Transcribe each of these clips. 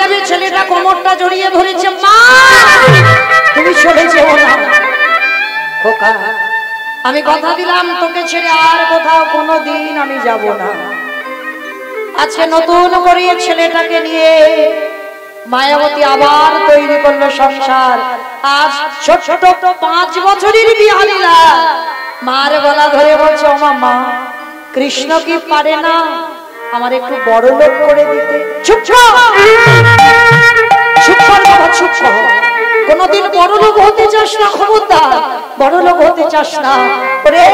যাবে ছেলেটা কোমরটা জড়িয়ে ধরেছে, মা তুমি চলে যেও না খোকা, আমি কথা দিলাম তোকে ছেড়ে আর কোথাও কোনোদিন আমি যাব না। আজকে নতুন করে ছেলেটাকে নিয়ে মায়াবতী আবার তৈরি করলো সংসার। আজ ছোট 5 বছরের বিহারীরা মার গলা ধরে বলছে, ও মা কৃষ্ণ কি পারে না আমার একটু বড় লোক করে দিতে? চুপ চুপ কর বাবা, চুপ কর। কোনদিন বড় লোক হতে চাস না, খবরদার বড় লোক হতে চাস না। ওরে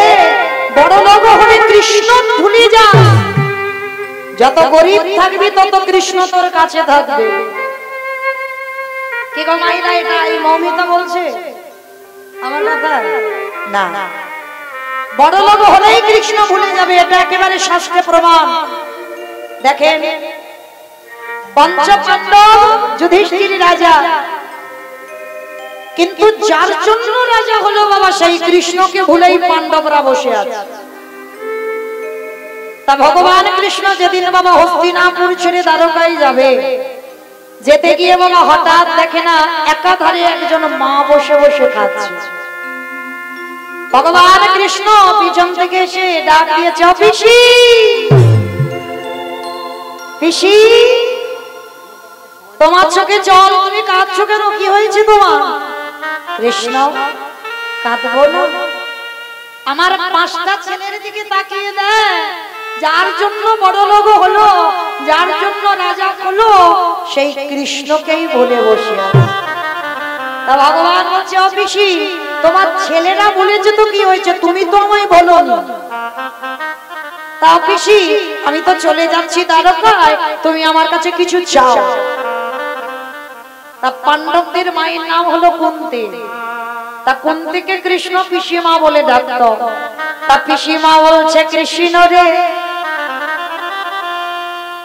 বড় লোক হলে কৃষ্ণ ভুলে যা। যত গরিব থাকবি তত কৃষ্ণ তোর কাছে থাকবে। কি গো মাইরা, এটা এই মৌমিতা বলছে আমার কথা না। বড় লোক হলেই কৃষ্ণ ভুলে যাবে, এটা একেবারে শাস্ত্রে প্রমাণ। দেখেন পঞ্চপাণ্ডব যুধিষ্ঠির রাজা, কিন্তু যার জন্য রাজা হলো বাবা সেই কৃষ্ণকে ভুলেই পাণ্ডবরা বসে আছে। তা ভগবান কৃষ্ণ যেদিন বাবা হস্তিনাপুর ছেড়ে দ্বারকায় যাবে, যেতে গিয়ে বাবা হঠাৎ দেখে না একাধারে একজন মা বসে বসে খাচ্ছে। ভগবান কৃষ্ণ পিছন থেকে এসে ডাক দিয়েছে, পিসি পিসি তোমার চোখে জল, তুমি কাঁদছো কেন? কি হয়েছে তোমার? কৃষ্ণ কাঁদবো না, আমার 5টা ছেলের দিকে তাকিয়ে দেয়, যার জন্য বড় লোক হলো, যার জন্য রাজা হলো, সেই কৃষ্ণকেই বলে বসে আছে। তা ভগবান বলছে, ও পিসি তোমার ছেলেরা বলেছে তো কি হয়েছে, তুমি তো আমায় বলোনি। তা পিসি আমি তো চলে যাচ্ছি দ্বারকায়, তুমি আমার কাছে কিছু চাও। তা পাণ্ডবদের মায়ের নাম হলো কুন্তি। তা কুন্তিকে কৃষ্ণ পিসিমা বলে ডাকতো। তা পিসিমা বলছে, কৃষ্ণ রে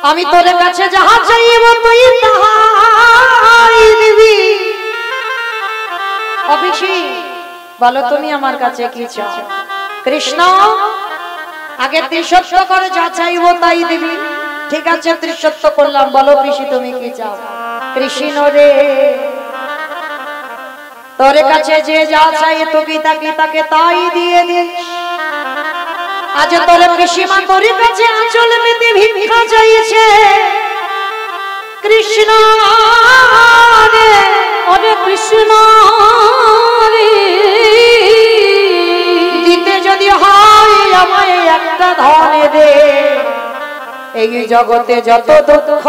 আমি তোর কাছে যাহা চাইব তুই তাহাই দিবি। ও পিসি বলো তুমি আমার কাছে কি চাও? কৃষ্ণ আগে ত্রিসত্য করে যা চাইব তাই দিবি। ঠিক আছে ত্রিসত্য করলাম, বলো পিসি তুমি কি চাও? কৃষ্ণ রে তোর কাছে যে যা চাই তুই তাকে তাই দিয়ে দিস। আজ তোর পিসিমা তোর কাছে আঁচল পেতে ভিক্ষা চাইছে। কৃষ্ণ রে ওরে কৃষ্ণ রে দিতে যদি হয় আমায় একটা ধনে দে। এই জগতে যত দুঃখ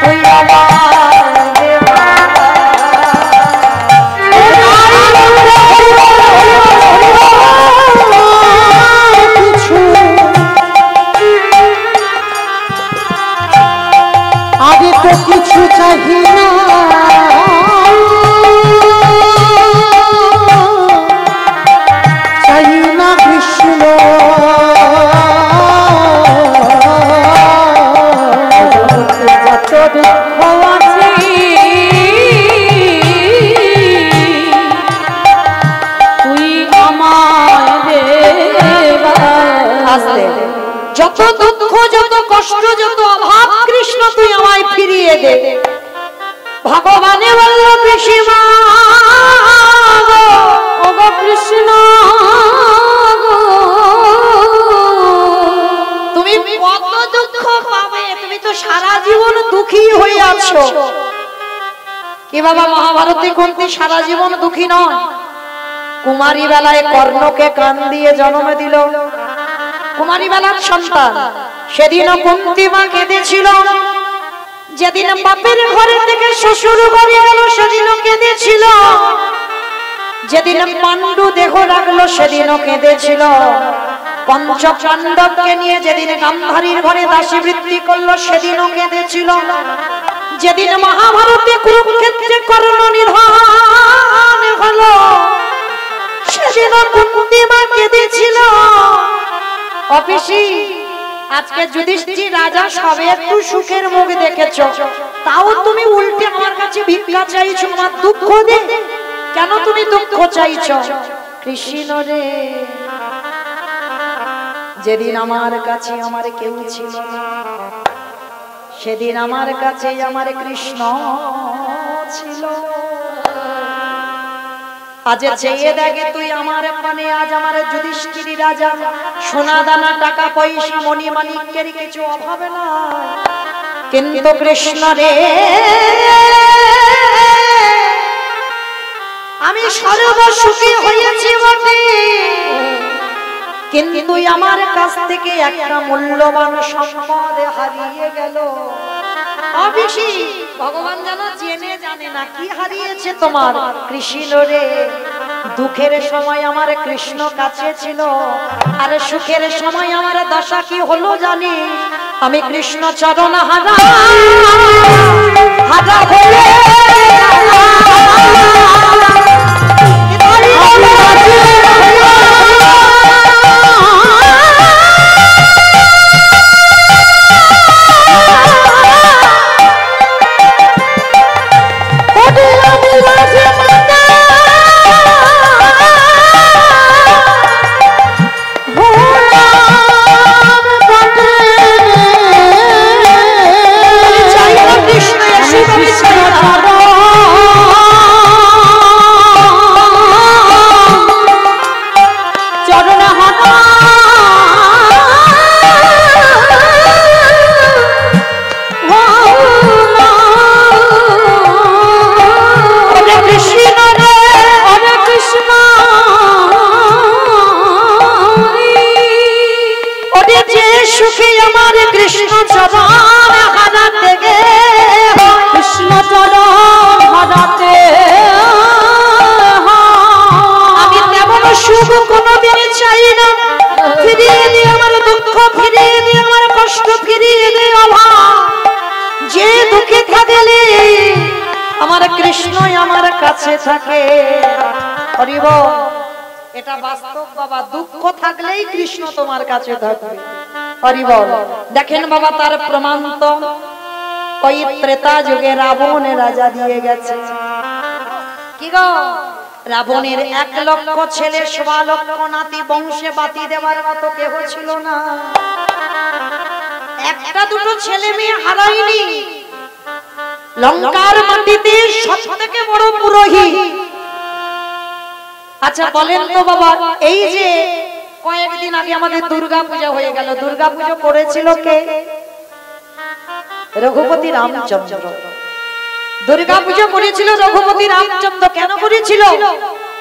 তুই আমার দেবা। আগে তো কিছু চাহি না, চাহি না কৃষ্ণ। যত দুঃখ আছে তুই আমায় দেবা। যত দুঃখ যত কষ্ট যত অভাব কৃষ্ণ তুই আমায় ফিরিয়ে দে। ভগবানে বলল পিসিমা ও গো কৃষ্ণ তুমি কত দুঃখ পাবে, তুমি তো সারা জীবন দুঃখী হয়ে আছো। কি বাবা মহাভারতে কুন্তি সারা জীবন দুঃখী নয়। কুমারী বেলায় কর্ণকে কান দিয়ে জন্ম দিল, কুমারী বেলার সন্তান। সেদিনও কুন্তি মা কেঁদেছিল। যেদিন বাপের ঘরে থেকে শ্বশুর ঘরে গেল সেদিনও কেঁদেছিল। যেদিন পাণ্ডু দেহ রাখলো সেদিনও কেঁদেছিল। পঞ্চপাণ্ডবকে নিয়ে যেদিন গান্ধারীর ঘরে দাসী বৃত্তি করলো সেদিনও কেঁদেছিল। যেদিন মহাভারতে কুরুক্ষেত্রে কর্ণ নিধন হলো সেদিনও কুন্তি মা কেঁদেছিল। অফিসি আজকে যুধিষ্ঠির রাজা সবে একটু সুখের মুখ দেখেছো, তাও তুমি উল্টে আমার কাছে ভিক্ষা চাইছো, আমার দুঃখ দে। কেন তুমি দুঃখ চাইছো? কৃষ্ণ রে যেদিন আমার কাছে আমার কেউ ছিল না, সেদিন আমার কাছে আমার কৃষ্ণ ছিল। আজ চেয়ে দেখে তুই আমার পানে, আজ আমার যুধিষ্ঠির রাজা, সোনা দানা টাকা পয়সা মণি মাণিক্যের কিছু অভাব নাই, কিন্তু কৃষ্ণ রে আমি সর্বসুখী হয়েছি বটে, কিন্তু আমার কাছ থেকে একটা মূল্যবান সম্পদ হারিয়ে গেল। অবিশি ভগবান যেন জেনে জানে না কি হারিয়েছে তোমার কৃষ্ণ রে। দুঃখের সময় আমার কৃষ্ণ কাছে ছিল, আর সুখের সময় আমার দশা কি হলো জানি, আমি কৃষ্ণ চরণ হারা হারা হয়ে কৃষ্ণই আমার কাছে থাকে। হরি বল, এটা বাস্তব বাবা, দুঃখ থাকলেই কৃষ্ণ তোমার কাছে থাকবে। হরি বল। দেখেন বাবা তার প্রমাণ তো ওই ত্রেতা যুগে রাবণের রাজা দিয়ে গেছে। কি গো, রাবণের 1 লক্ষ ছেলে 1.25 লক্ষ নাতি, বংশে বাতি দেওয়ার মতো কেহ ছিল না। একটা দুটো ছেলে মেয়ে হারায়নি। লঙ্কার মাটিতে সবথেকে বড় পুরোহিত। আচ্ছা বলেন তো বাবা, এই যে কয়েকদিন আগে আমাদের দুর্গা পূজা হয়ে গেল, দুর্গা পূজা করেছিল কে? রঘুপতি রামচন্দ্র। দুর্গা পূজা করেছিল রঘুপতি রামচন্দ্র। কেন করেছিল?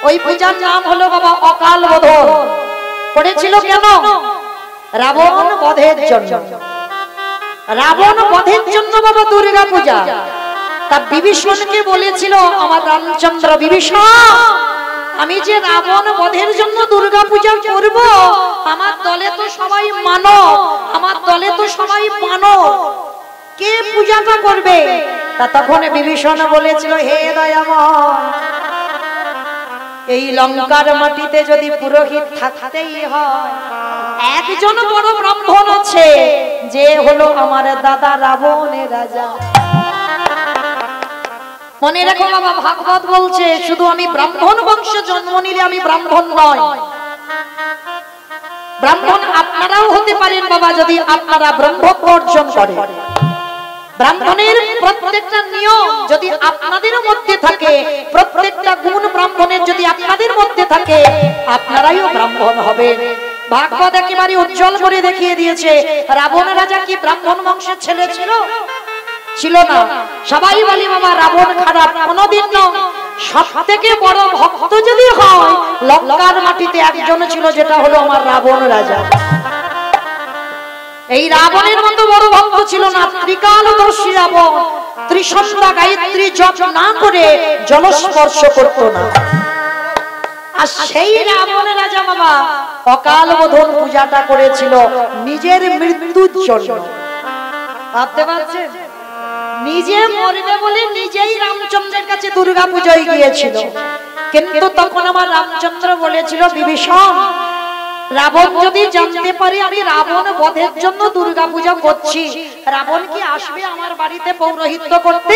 ওই পূজার নাম হলো বাবা অকাল বোধন। করেছিল কেন? রাবণ বধের জন্য। রাবণ বধের জন্য বাবা দুর্গা পূজা। তা বিভীষণকে বলেছিল আমার রামচন্দ্র, বিভীষণ আমি যে রাবণ বধের জন্য দুর্গা পূজা করব, আমার দলে তো সবাই মানব, আমার দলে তো সবাই মানব, কে পূজাটা করবে? তা তখন বিভীষণ বলেছিল, হে দয়াময়, এই লঙ্কার মাটিতে যদি পুরোহিত থাকতেই হয়, একজন বড় ব্রাহ্মণ আছে, যে হলো আমার দাদা রাবণের রাজা। মনে রাখো বাবা, ভাগবত বলছে শুধু আমি ব্রাহ্মণ বংশে জন্ম নিলে আমি ব্রাহ্মণ নয়। ব্রাহ্মণ আপনারাও হতে পারেন বাবা, যদি আপনারা ব্রহ্মত্ব অর্জন করেন। ব্রাহ্মণের প্রত্যেকটা নিয়ম যদি আপনাদের মধ্যে থাকে, প্রত্যেকটা গুণ ব্রাহ্মণের যদি আপনাদের মধ্যে থাকে, আপনারাও ব্রাহ্মণ হবেন। ভাগবত একেবারে উজ্জ্বল করে দেখিয়ে দিয়েছে। রাবণ রাজা কি ব্রাহ্মণ বংশের ছেলে ছিল? ছিল না। সবাই বলি বাবা রাবণ খারাপ, কোনদিন নয়। সবথেকে বড় ভক্ত যদি হয়, লঙ্কার মাটিতে একজন ছিল, যেটা হলো আমার রাবণ রাজা। এই রাবণের মতো বড় ভক্ত ছিল না। ত্রিকালদর্শী রাবণ ত্রিসন্ধ্যা গায়ত্রী জপ না করে জলস্পর্শ করত না। আর সেই রাবণ রাজা বাবা অকাল বোধন পূজাটা করেছিল নিজের মৃত্যুর জন্য। ভাবতে পারছেন? নিজে মরবে বলে নিজেই রামচন্দ্রের কাছে দুর্গা পূজায় গিয়েছিল। কিন্তু তখন আমার রামচন্দ্র বলেছিল, বিভীষণ, রাবণ যদি জানতে পারে আমি রাবণ বধের জন্য দুর্গা পূজা করছি, রাবণ কি আসবে আমার বাড়িতে পৌরোহিত্য করতে?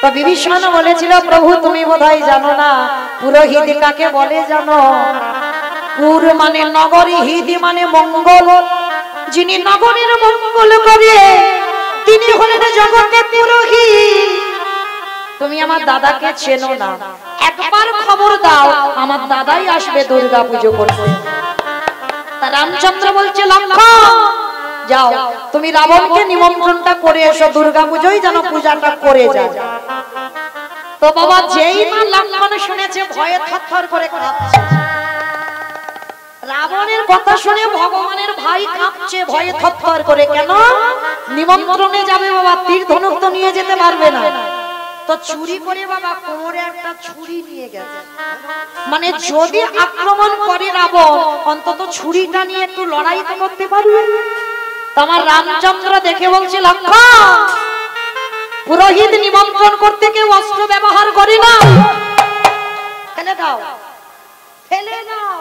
তো বিভীষণ বলেছিল, প্রভু তুমি বোধহয় জানো না পুরোহিত কাকে বলে জানো? পুর মানে নগরী, হিদি মানে মঙ্গল। যিনি নগরীর মঙ্গল করে তিনি জগতে পুরোহিত, তুমি আমার দাদাকে চেনো না, একবার খবর দাও আমার দাদাই আসবে দুর্গা পুজো করতে। তা রামচন্দ্র বলছে লক্ষণ যাও তুমি রাবণকে নিমন্ত্রণটা করে এসো, দুর্গা পুজোই যেন পূজাটা করে যায়। তো বাবা যেই না লক্ষণ শুনেছে ভয়ে থরথর করে কাঁপছে। রাবণের কথা শুনে ভগবানের ভাই কাঁপছে ভয়ে থরথর করে। কেন? নিমন্ত্রণে যাবে বাবা, তীর ধনুক তো নিয়ে যেতে পারবে না। তো চুরি করে বাবা কোমরে একটা ছুরি নিয়ে গেছে, মানে যদি আক্রমণ করে রাবণ অন্তত ছুরিটা নিয়ে একটু লড়াই তো করতে পারবে। তোমার রামচন্দ্র দেখে বলছে লক্ষণ, পুরোহিত নিমন্ত্রণ করতে কেউ অস্ত্র ব্যবহার করে না, ফেলে দাও ফেলে দাও।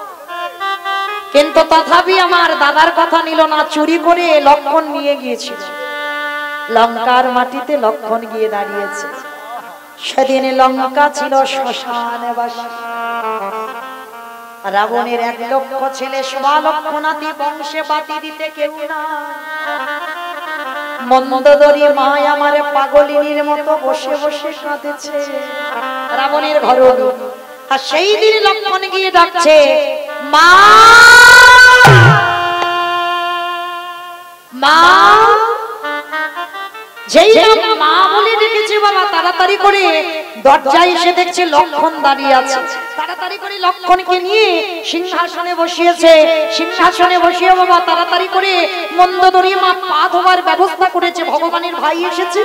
কিন্তু তথাপি আমার দাদার কথা নিল না, চুরি করে লক্ষণ নিয়ে গিয়েছিল। লঙ্কার মাটিতে লক্ষণ গিয়ে দাঁড়িয়েছে। সেদিন লঙ্কা ছিল শ্মশানবাসী। রাবণের 1 লক্ষ ছেলে, 1.25 লক্ষ নাতি, বংশে বাতি দিতে কেউ না। মন্দোদরী মা আমার পাগলিনীর মতো বসে বসে কাঁদেছে রাবণের ঘরে। আর সেই দিন লক্ষণ গিয়ে ডাকছে মা মা। যেই মা বলে ডেকেছে বাবা, তাড়াতাড়ি করে দরজায় এসে দেখছে লক্ষণ দাঁড়িয়ে আছে। তাড়াতাড়ি করে লক্ষণকে নিয়ে সিংহাসনে বসিয়েছে। সিংহাসনে বসিয়ে বাবা তাড়াতাড়ি করে মন্দোদরী মা পা ধোবার ব্যবস্থা করেছে। ভগবানের ভাই এসেছে।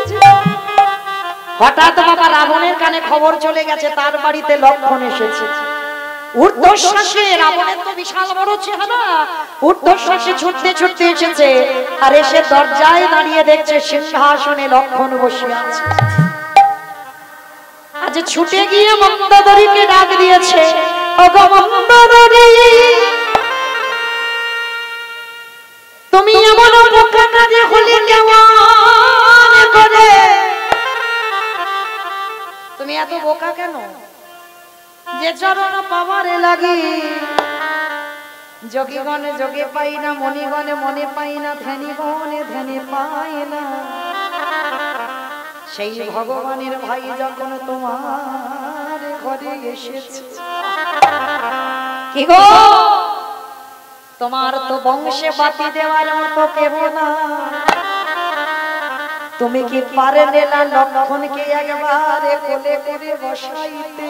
হঠাৎ বাবা রাবণের কানে খবর চলে গেছে তার বাড়িতে লক্ষণ এসেছে। ঊর্ধ্বশ্বাসে, রাবণের তো বিশাল বড় চেহারা, ঊর্ধ্বশ্বাসে ছুটতে ছুটতে এসেছে। আর এসে দরজায় দাঁড়িয়ে দেখছে সিংহাসনে লক্ষণ বসে আছে। আজ ছুটে গিয়ে মন্দোদরীকে ডাক দিয়েছে, ওগো মন্দোদরী, তুমি এমন বোকা কাজে হলে কেমন করে? তুমি এত বোকা কেন যে চরণ পাওয়ারে লাগি? যোগীগণে যোগে পাই না, মণিগণে মনে পাই না, ধ্যানীগণে ধ্যানে পাই না। সেই ভগবানের ভাই যখন তোমার ঘরে এসেছে, কি গো তোমার তো বংশে বাতি দেওয়ার মতো কেহ না। তুমি কি পারলে না লক্ষণকে একবারে কোলে করে বসাইতে?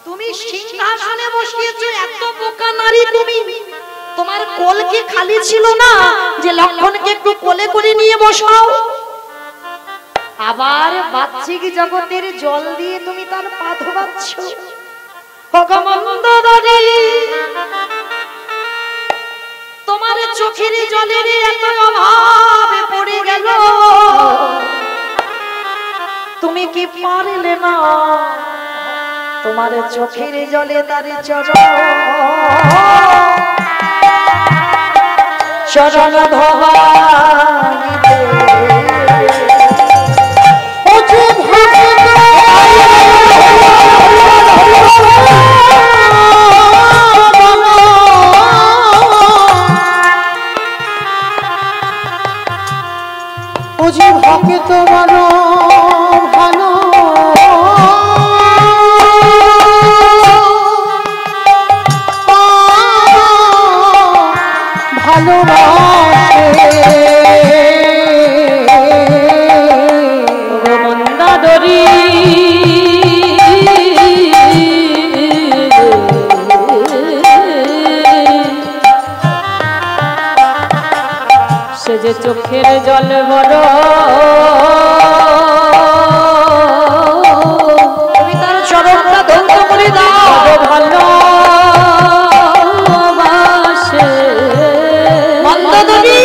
তুমি সিংহাসনে বসিয়েছো, এত বোকা নারী তুমি। তোমার কোল কি খালি ছিল না যে লক্ষণকে একটু কোলে করে নিয়ে বসাও? আবার বাহ্যিক জগতের জল দিয়ে তুমি তার পা ধোয়াচ্ছ। মন্দোদরী, তোমার চোখের জলের এত অভাবে পড়ে গেল, তুমি কি পারলে না তোমার চোখের জলে তার চরণ ধোয়াইতে? ভাগ্য তোমার ভালো, ভালোবাসে মন্দাদরী। সে যে চোখের জল বড়, তুমি তার চরণটা ধৌত করে দাও। ভালোবাসে মন্দোদরী,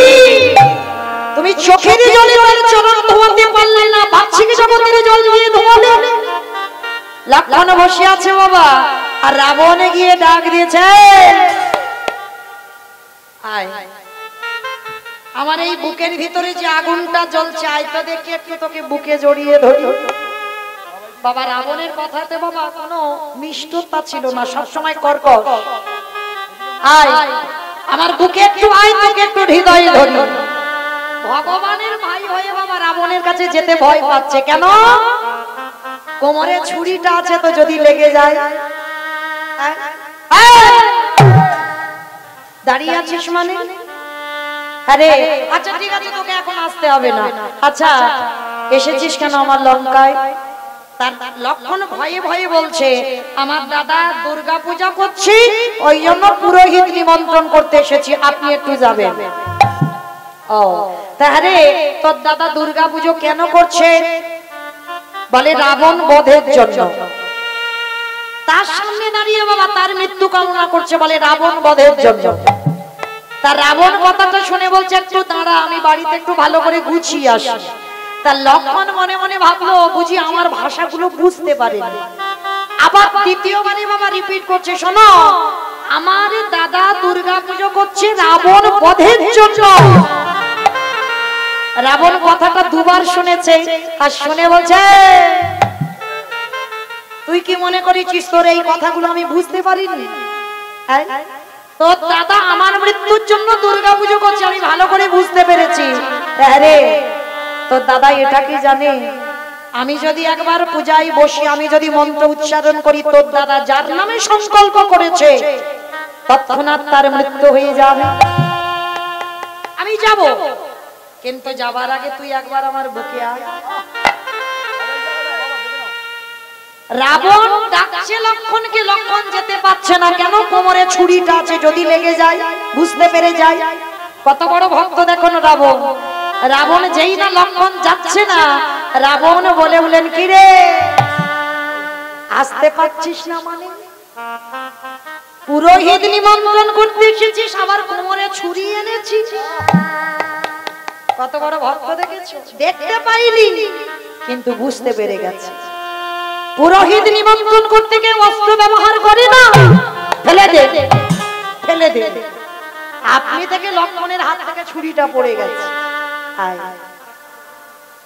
তুমি চোখের জলে তার চরণ ধোয়াতে পারলে না, বাহ্যিক জগতের জল দিয়ে ধোয়ালে। লক্ষণ বসে আছে বাবা, আর রাবণে গিয়ে ডাক দিয়েছে, আয় আমার এই বুকের ভিতরে যে আগুনটা জ্বলছে, আয় তো দেখি একটু তোকে বুকে জড়িয়ে ধরি। বাবা রাবণের কথাতে বাবা কোনো মিষ্টতা ছিল না, সবসময় কর্কশ। আয় আমার বুকে একটু আয়, তোকে একটু হৃদয়ে ধরি। ভগবানের ভাই হয়ে বাবা রাবণের কাছে যেতে ভয় পাচ্ছে কেন? কোমরে ছুরিটা আছে তো যদি লেগে যায়। দাঁড়িয়ে আছিস মানে? আরে আচ্ছা ঠিক আছে, তোকে এখন আসতে হবে না। আচ্ছা এসেছিস কেন আমার লঙ্কায়? তার লক্ষণ ভয়ে ভয়ে বলছে, আমার দাদা দুর্গা পূজা করছি, ওই জন্য পুরোহিত নিমন্ত্রণ করতে এসেছি, আপনি একটু যাবেন। ও তাহলে তোর দাদা দুর্গা পুজো কেন করছে? বলে রাবণ বধের জন্য। তার সামনে দাঁড়িয়ে বাবা তার মৃত্যু কামনা করছে, বলে রাবণ বধের জন্য। তার রাবণ কথাটা শুনে বলছে, একটু দাঁড়া, আমি বাড়িতে একটু ভালো করে গুছিয়ে আসি। তার লক্ষণ মনে মনে ভাবলো, বুঝি আমার ভাষাগুলো বুঝতে পারেনি। আবার দ্বিতীয়বারে বাবা রিপিট করছে, শোনো, আমার দাদা দুর্গা পুজো করছে রাবণ বধের জন্য। রাবণ কথাটা দুবার শুনেছে, আর শুনে বলছে, তুই কি মনে করেছিস তোর এই কথাগুলো আমি বুঝতে পারিনি? তোর দাদা আমার মৃত্যুর জন্য দুর্গা পুজো করছে, আমি ভালো করে বুঝতে পেরেছি। আরে তোর দাদা এটা কি জানে, আমি যদি একবার পূজায় বসি, আমি যদি মন্ত্র উচ্চারণ করি, তোর দাদা যার নামে সংকল্প করেছে তৎক্ষণাৎ তার মৃত্যু হয়ে যাবে। আমি যাব, কিন্তু যাবার আগে তুই একবার আমার বুকে আয়। রাবণ ডাকছে লক্ষণকে, লক্ষণ যেতে পারছে না কেন? কোমরে ছুরিটা আছে, যদি লেগে যায়, বুঝতে পেরে যায়। কত বড় ভক্ত দেখো না রাবণ। রাবণ যেই না লক্ষণ যাচ্ছে না, রাবণ বলে বলেন, কি রে আসতে পারছিস না মানে? পুরোহিত নিমন্ত্রণ করতে এসেছিস, আবার কোমরে ছুরি এনেছিস। কত বড় ভক্ত দেখেছো? দেখতে পাইনি কিন্তু বুঝতে পেরে গেছে। পুরোহিত নিমন্ত্রণ করতে গিয়ে অস্ত্র ব্যবহার করে না, ফেলে দে, ফেলে দে। আপনি থেকে লক্ষণের হাত থেকে ছুরিটা পড়ে গেছে।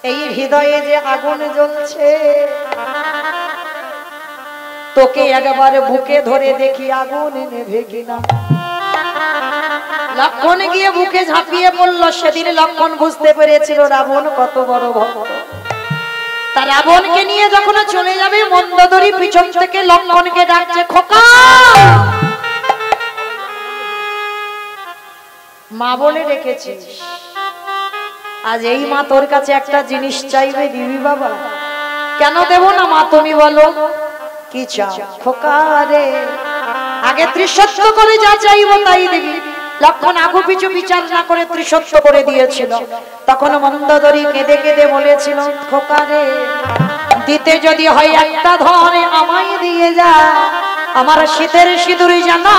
এই হৃদয়ে যে আগুন জ্বলছে, তোকে একবারে বুকে ধরে দেখি আগুন নেভে কিনা। লক্ষণ গিয়ে বুকে ঝাঁপিয়ে পড়ল। সেদিন লক্ষণ বুঝতে পেরেছিল রাবণ কত বড় ভক্ত। তা রাবণকে নিয়ে যখন চলে যাবে, মন্দোদরী পিছন থেকে লক্ষণকে ডাকছে, খোকা। মা বলে রেখেছিস, আজ এই মা তোর কাছে একটা জিনিস চাইবে, দিবি বাবা? কেন দেব না মা, তুমি বলো কি চাও? খোকা রে, আগে ত্রিসত্য করে যা চাইবো তাই দিবি। লক্ষণ আগু পিছু বিচার না করে ত্রিসত্য করে দিয়েছিল। তখন মন্দোদরী কেঁদে কেঁদে বলেছিল, খোকা রে, দিতে যদি হয় একটা ধন আমায় দিয়ে যা, আমার শীতের সিঁদুরি জানা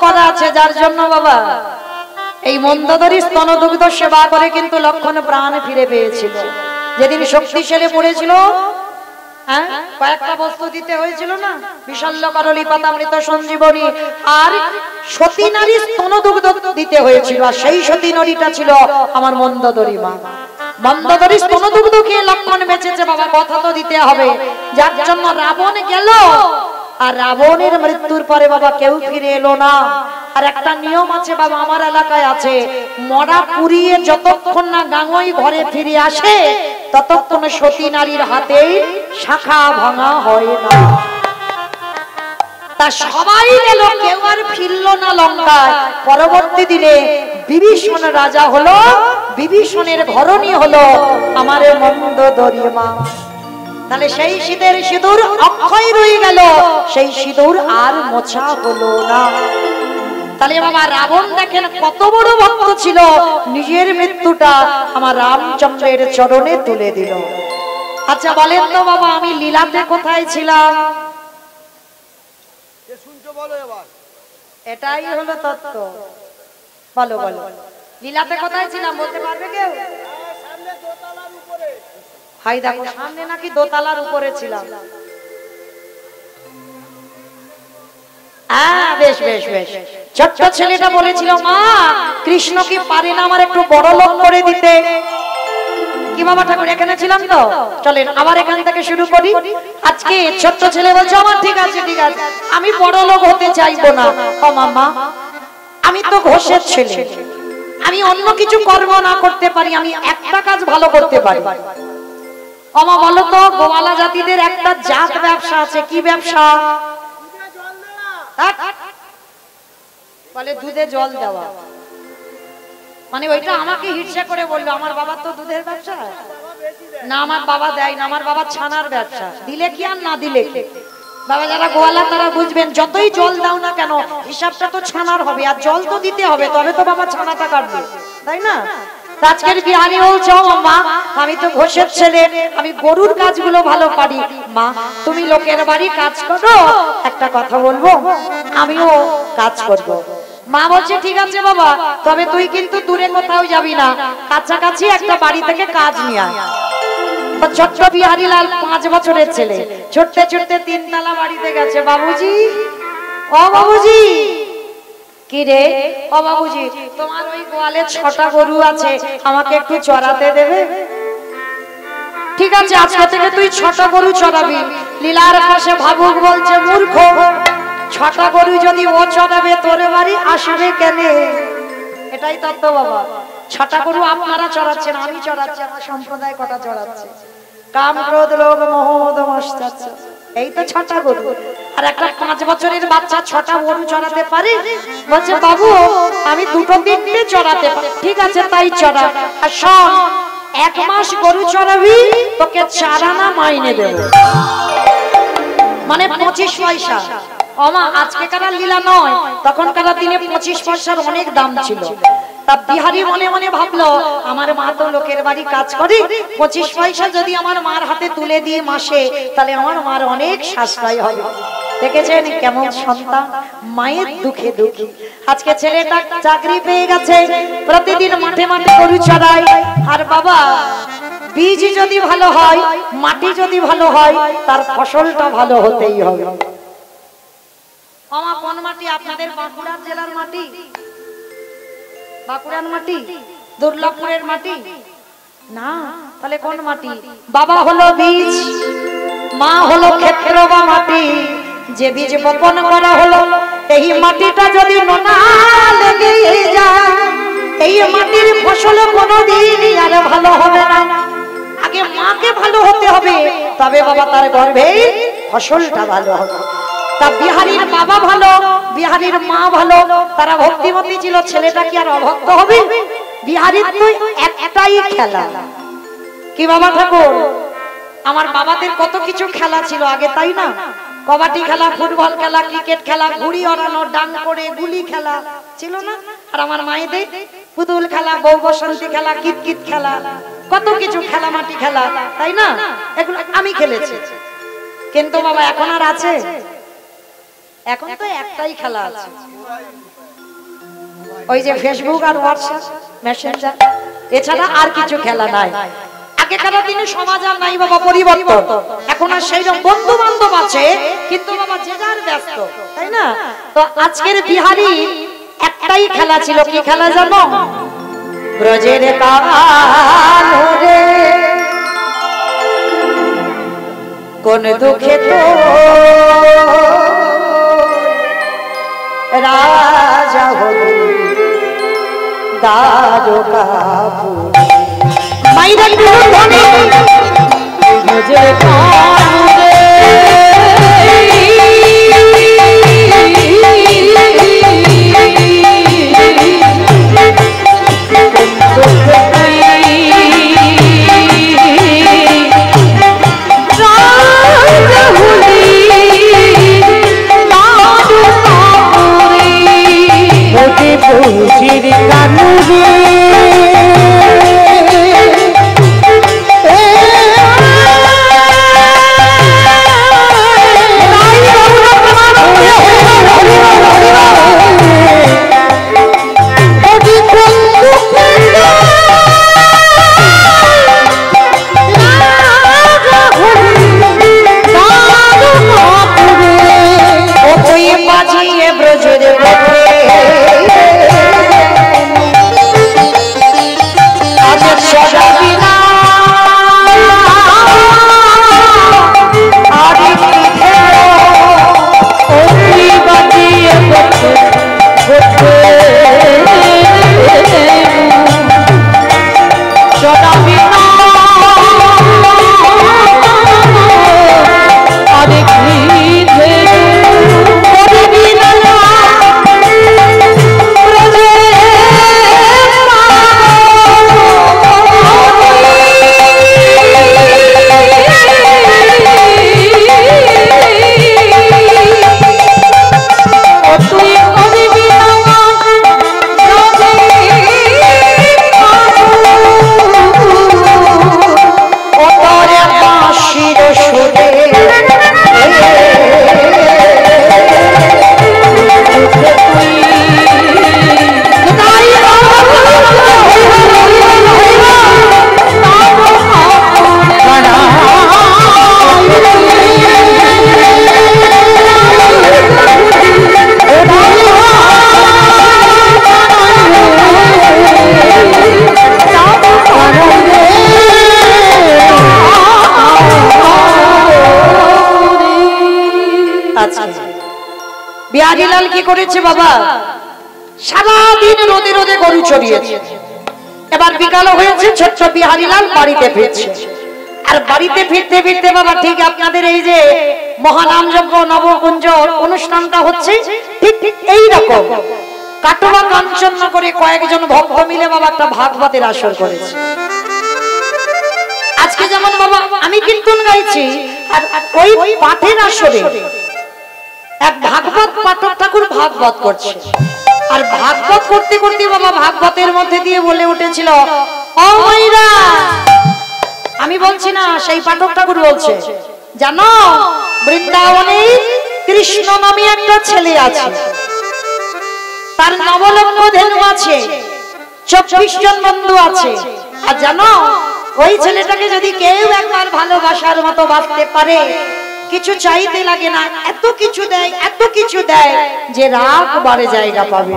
করা আছে, যার জন্য বাবা এই মন্দোদরী স্তনদুগ্ধ সেবা করে কিন্তু লক্ষণ প্রাণ ফিরে পেয়েছিল। যেদিন শক্তিশালী পড়েছিল, কয়েকটা বস্তু দিতে হয়েছিল না, বিশল্য করলি পাতামৃত সঞ্জীবনী, আর সতী নারী স্তনদুগ্ধ দিতে হয়েছিল। আর সেই সতী নারীটা ছিল আমার মন্দোদরী মা। মন্দোদরী স্তনদুগ্ধ খেয়ে লক্ষণ বেঁচেছে বাবা, কথা তো দিতে হবে। যার জন্য রাবণ গেল, আর রাবণের মৃত্যুর পরে বাবা কেউ ফিরে এলো না। আর একটা নিয়ম আছে বাবা, আমার এলাকায় আছে, মরা পুড়িয়ে যতক্ষণ না গাঙ্গই ঘরে ফিরে আসে, ততক্ষণ সতী নারীর হাতে শাখা ভাঙা হয় না। তা সবাই গেল, কেউ আর ফিরল না লঙ্কায়। পরবর্তী দিনে বিভীষণ রাজা হলো, বিভীষণের ঘরণী হলো আমার মন্দোদরী মা। তাহলে সেই শীতের সিঁদুর অক্ষয় রয়ে গেল, সেই সিঁদুর আর মোছা হলো না। তাহলে বাবা রাবণ দেখেন কত বড় ভক্ত ছিল, নিজের মৃত্যুটা আমার রামচন্দ্রের চরণে তুলে দিল। আচ্ছা বলেন তো বাবা, আমি লীলাতে কোথায় ছিলাম? এটাই হলো তত্ত্ব। বলো বলো, লীলাতে কোথায় ছিলাম বলতে পারবে কেউ? হাই দেখো সামনে নাকি দোতলার উপরে ছিলাম। বেশ বেশ বেশ। ছোট্ট ছেলেটা বলেছিল, মা কৃষ্ণ কি পারে না আমার একটু বড় লোক করে দিতে? কি বাবা ঠাকুর এখানে ছিলাম তো, চলেন আবার এখান থেকে শুরু করি। আজকে ছোট্ট ছেলে বলছে, আমার ঠিক আছে ঠিক আছে, আমি বড় লোক হতে চাইবো না। ও মামা, আমি তো ঘোষের ছেলে, আমি অন্য কিছু কর্ম না করতে পারি, আমি একটা কাজ ভালো করতে পারি। ওমা বলো তো, গোয়ালা জাতিদের একটা জাত ব্যবসা আছে, কি ব্যবসা? বলে দুধে জল দেওয়া। মানে ওইটা আমাকে হিংসা করে বললো, আমার বাবা তো দুধের ব্যবসা না, আমার বাবা দেয় না, আমার বাবা ছানার ব্যবসা। দিলে কি আর না দিলে কি? বাবা যারা গোয়ালা তারা বুঝবেন, যতই জল দাও না কেন হিসাবটা তো ছানার হবে, আর জল তো দিতে হবে, তবে তো বাবা ছানাটা কাটবে, তাই না? আজকের বিহারি বলছো, মা আমি তো ঘোষের ছেলে, আমি গরুর কাজগুলো ভালো পারি। মা তুমি লোকের বাড়ি কাজ করো, একটা কথা বলবো, আমিও কাজ করব। মা বলছে ঠিক আছে বাবা, তবে তুই কিন্তু দূরে কোথাও যাবি না, কাছাকাছি একটা বাড়ি থেকে কাজ নিয়ে আয়। ছোট্ট বিহারি লাল 5 বছরের ছেলে ছুটতে ছুটতে 3 তলা বাড়িতে গেছে। বাবুজি, ও বাবুজি। কি রে? ও বাবুজি, তোমার ওই গোয়ালে 6টা গরু আছে, আমাকে একটু চড়াতে দেবে? ঠিক আছে, আজকে থেকে তুই 6টা গরু চড়াবি। লীলার পাশে ভাবুক বলছে, মূর্খ, 6টা গরু যদি ও চড়াবে তোর বাড়ি আসবে কেন? এটাই তত্ত্ব বাবা। 6টা গরু আপনারা চড়াচ্ছেন, আমি চড়াচ্ছি, আমার সম্প্রদায় কটা চড়াচ্ছে? কাম ক্রোধ লোভ মোহ মদ মাশ্চর্য, এই তো 6টা গরু। আর একটা 5 বছরের বাচ্চা 6টা গরু চড়াতে পারে? বলছে বাবু আমি 2-3টে চড়াতে পারি। ঠিক আছে তাই চড়া, আর শোন 1 মাস গরু চড়াবি, তোকে 4 আনা মাইনে দেব, মানে 25 পয়সা। ওমা আজকেকার লীলা নয়, তখনকার দিনে 25 পয়সার অনেক দাম ছিল। তা বিহারি মনে মনে ভাবলো, আমার মা তো লোকের বাড়ি কাজ করে, 25 পয়সা যদি আমার মার হাতে তুলে দিয়ে মাসে, তাহলে আমার মার অনেক সাশ্রয় হবে। দেখেছেন কেমন সন্তান, মায়ের দুঃখে দুঃখী। আজকে ছেলেটা চাকরি পেয়ে গেছে, প্রতিদিন মাঠে মাঠে গরু চড়ায়। আর বাবা বীজ যদি ভালো হয়, মাটি যদি ভালো হয়, তার ফসলটা ভালো হতেই হবে। আমার কোন মাটি? আপনাদের বাঁকুড়া জেলার মাটি, বাঁকুড়ার মাটি, দুর্লভপুরের মাটি না, তাহলে কোন মাটি? বাবা হলো বীজ, মা হলো ক্ষেত্র বা মাটি। যে বীজ বপন করা হলো, এই মাটিটা যদি নোনা লেগে যায়, এই মাটির ফসল কোনোদিন আর ভালো হবে না। আগে মাকে ভালো হতে হবে, তবে বাবা তার গর্ভে ফসলটা ভালো হবে। তা বিহারীর বাবা ভালো, বিহারীর মা ভালো, তারা ভক্তিমতী ছিল, ছেলেটা কি আর অভক্ত হবে? বিহারীর তো একটাই খেলা, কি বাবা ঠাকুর? আমার বাবাদের কত কিছু খেলা ছিল আগে, তাই না? কবাডি খেলা, ফুটবল খেলা, ক্রিকেট খেলা, ঘুড়ি ওড়ানো, ডাং করে গুলি খেলা ছিল না? আর আমার মায়েদের পুতুল খেলা, বউ বসন্তী খেলা, কিতকিত খেলা, কত কিছু খেলা, মাটি খেলা, তাই না? এগুলো আমি খেলেছি। কিন্তু বাবা এখন আর আছে? এখন তো একটাই খেলা আছে, ওই যে ফেসবুক আর হোয়াটসঅ্যাপ মেসেঞ্জার, এছাড়া আর কিছু খেলা নাই। আগেকার দিনে সমাজ আর নাই বাবা, পরিবর্তন। এখন আর সেই রকম বন্ধু বান্ধব আছে, কিন্তু বাবা যে যার ব্যস্ত, তাই না? তো আজকের বিহারি একটাই খেলা ছিল, কি খেলা জানো? ব্রজের কালো রে কোন দুঃখে তো রাজা হলি দ্বারকাপুর। মাইরা ধনে ব্রজের কালো রে বুঝির কানু রে কি করেছে বাবা, সারাদিন রোদে রোদে গরু চড়িয়েছে। এবার বিকাল হয়েছে, ছোট্ট বিহারীলাল বাড়িতে ফিরছে। আর বাড়িতে ফিরতে ফিরতে বাবা ঠিক আপনাদের এই যে মহানাম যজ্ঞ নবকুঞ্জ অনুষ্ঠানটা হচ্ছে, ঠিক ঠিক এইরকম কাটোয়া কাঞ্চননগরে কয়েকজন ভক্ত মিলে বাবা একটা ভাগবতের আসর করেছে। আজকে যেমন বাবা আমি কীর্তন গাইছি, আর ওই পাঠের আসরে এক ভাগবত পাঠক ঠাকুর ভাগবত করছে। আর ভাগবত করতে করতে বাবা ভাগবতের মধ্যে দিয়ে বলে উঠেছিল, ও মাইরা, আমি বলছি না, সেই পাঠক ঠাকুর বলছে, জানো বৃন্দাবনে কৃষ্ণ নামে একটা ছেলে আছে, তার নবলক্ষ ধেনু আছে, 24 জন বন্ধু আছে। আর জানো ওই ছেলেটাকে যদি কেউ একবার ভালোবাসার মতো বাঁচতে পারে, কিছু চাইতে লাগে না, এত কিছু দেয়, এত কিছু দেয় যে রাগ বাড়ে জায়গা পাবে।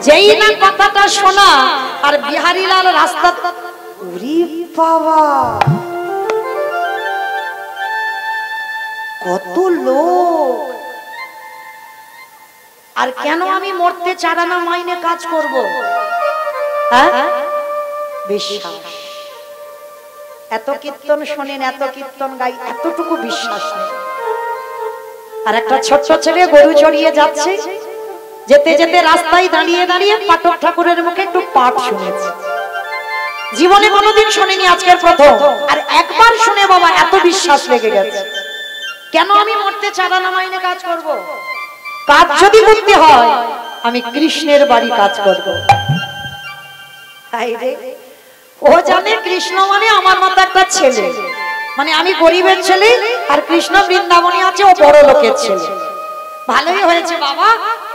যেই না কথাটা শোনা, আর বিহারীলাল রাস্তা, ওরে বাবা কত লোক, আর কেন আমি মরতে চারানা মাইনে কাজ করব? হ্যাঁ, বিশ্বাস। এত কীর্তন শোনেন, এত কীর্তন গাই, এতটুকু বিশ্বাস নেই। আর একটা ছোট্ট ছেলে গরু চড়িয়ে যাচ্ছে, যেতে যেতে রাস্তায় দাঁড়িয়ে দাঁড়িয়ে পাঠক ঠাকুরের মুখে একটু পাঠ শুনেছে। জীবনে কোনোদিন শোনেনি, আজকের প্রথম। আর একবার শুনে বাবা এত বিশ্বাস লেগে গেছে, কেন আমি মরতে চারানা মাইনে কাজ করব? কাজ যদি করতে হয় আমি কৃষ্ণের বাড়ি কাজ করব। ও জানে কৃষ্ণ মানে আমার মতো একটা ছেলে, মানে আমি গরিবের ছেলে, আর কৃষ্ণ বৃন্দাবনে আছে, ও বড় লোকের ছেলে। ভালোই হয়েছে বাবা,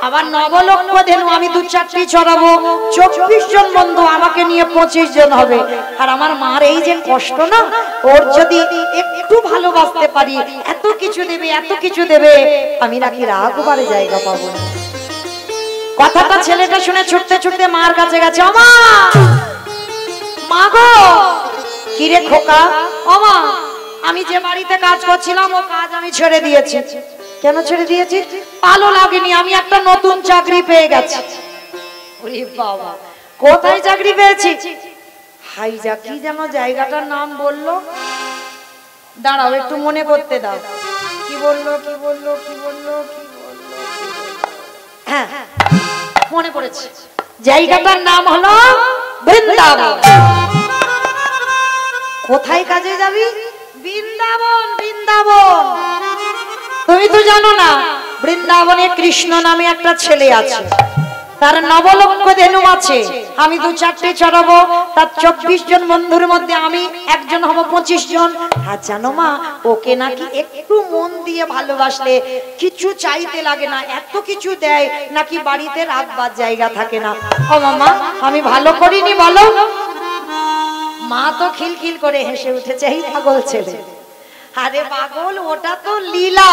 আবার নবলক্ষ ধেনু আমি 2-4টি চড়াবো, 24 জন বন্ধু আমাকে নিয়ে 25 জন হবে। আর আমার মার এই যে কষ্ট না, ওর যদি একটু ভালোবাসতে পারি, এত কিছু দেবে, এত কিছু দেবে, আমি নাকি রাগ বাড়ে জায়গা পাবো। কথাটা ছেলেটা শুনে ছুটতে ছুটতে মার কাছে গেছে, ও মা, মা গো, কি রে খোকা? ও মা, আমি যে বাড়িতে কাজ করছিলাম ও কাজ আমি ছেড়ে দিয়েছি। কেন ছেড়ে দিয়েছি? ভালো লাগেনি, আমি একটা নতুন চাকরি পেয়ে গেছি। ওরে বাবা, কোথায় চাকরি পেয়েছি? হাইজা, কি যেন জায়গাটার নাম বললো, দাঁড়াও একটু মনে করতে দাও। কি বললো, কি বললো, কি বললো, কি বললো? হ্যাঁ, মনে পড়েছে, জায়গাটার নাম হলো বৃন্দাবন। কোথায় কাজে যাবি? বৃন্দাবন। বৃন্দাবন তুমি তো জানো না, বৃন্দাবনে কৃষ্ণ নামে একটা ছেলে আছে, তার নবলক্ষ ধেনু আছে, আমি 2-4টি চড়াবো, তার 24 জন বন্ধুর মধ্যে আমি একজন হব, 25 জন। আর জানো মা, ওকে নাকি একটু মন দিয়ে ভালোবাসলে কিছু চাইতে লাগে না, এত কিছু দেয় নাকি বাড়িতে রাখবার জায়গা থাকে না। ও মামা, আমি ভালো করিনি বলো? মা তো খিলখিল করে হেসে উঠেছে, এই পাগল ছেলে। আরে পাগল, ওটা তো লীলা।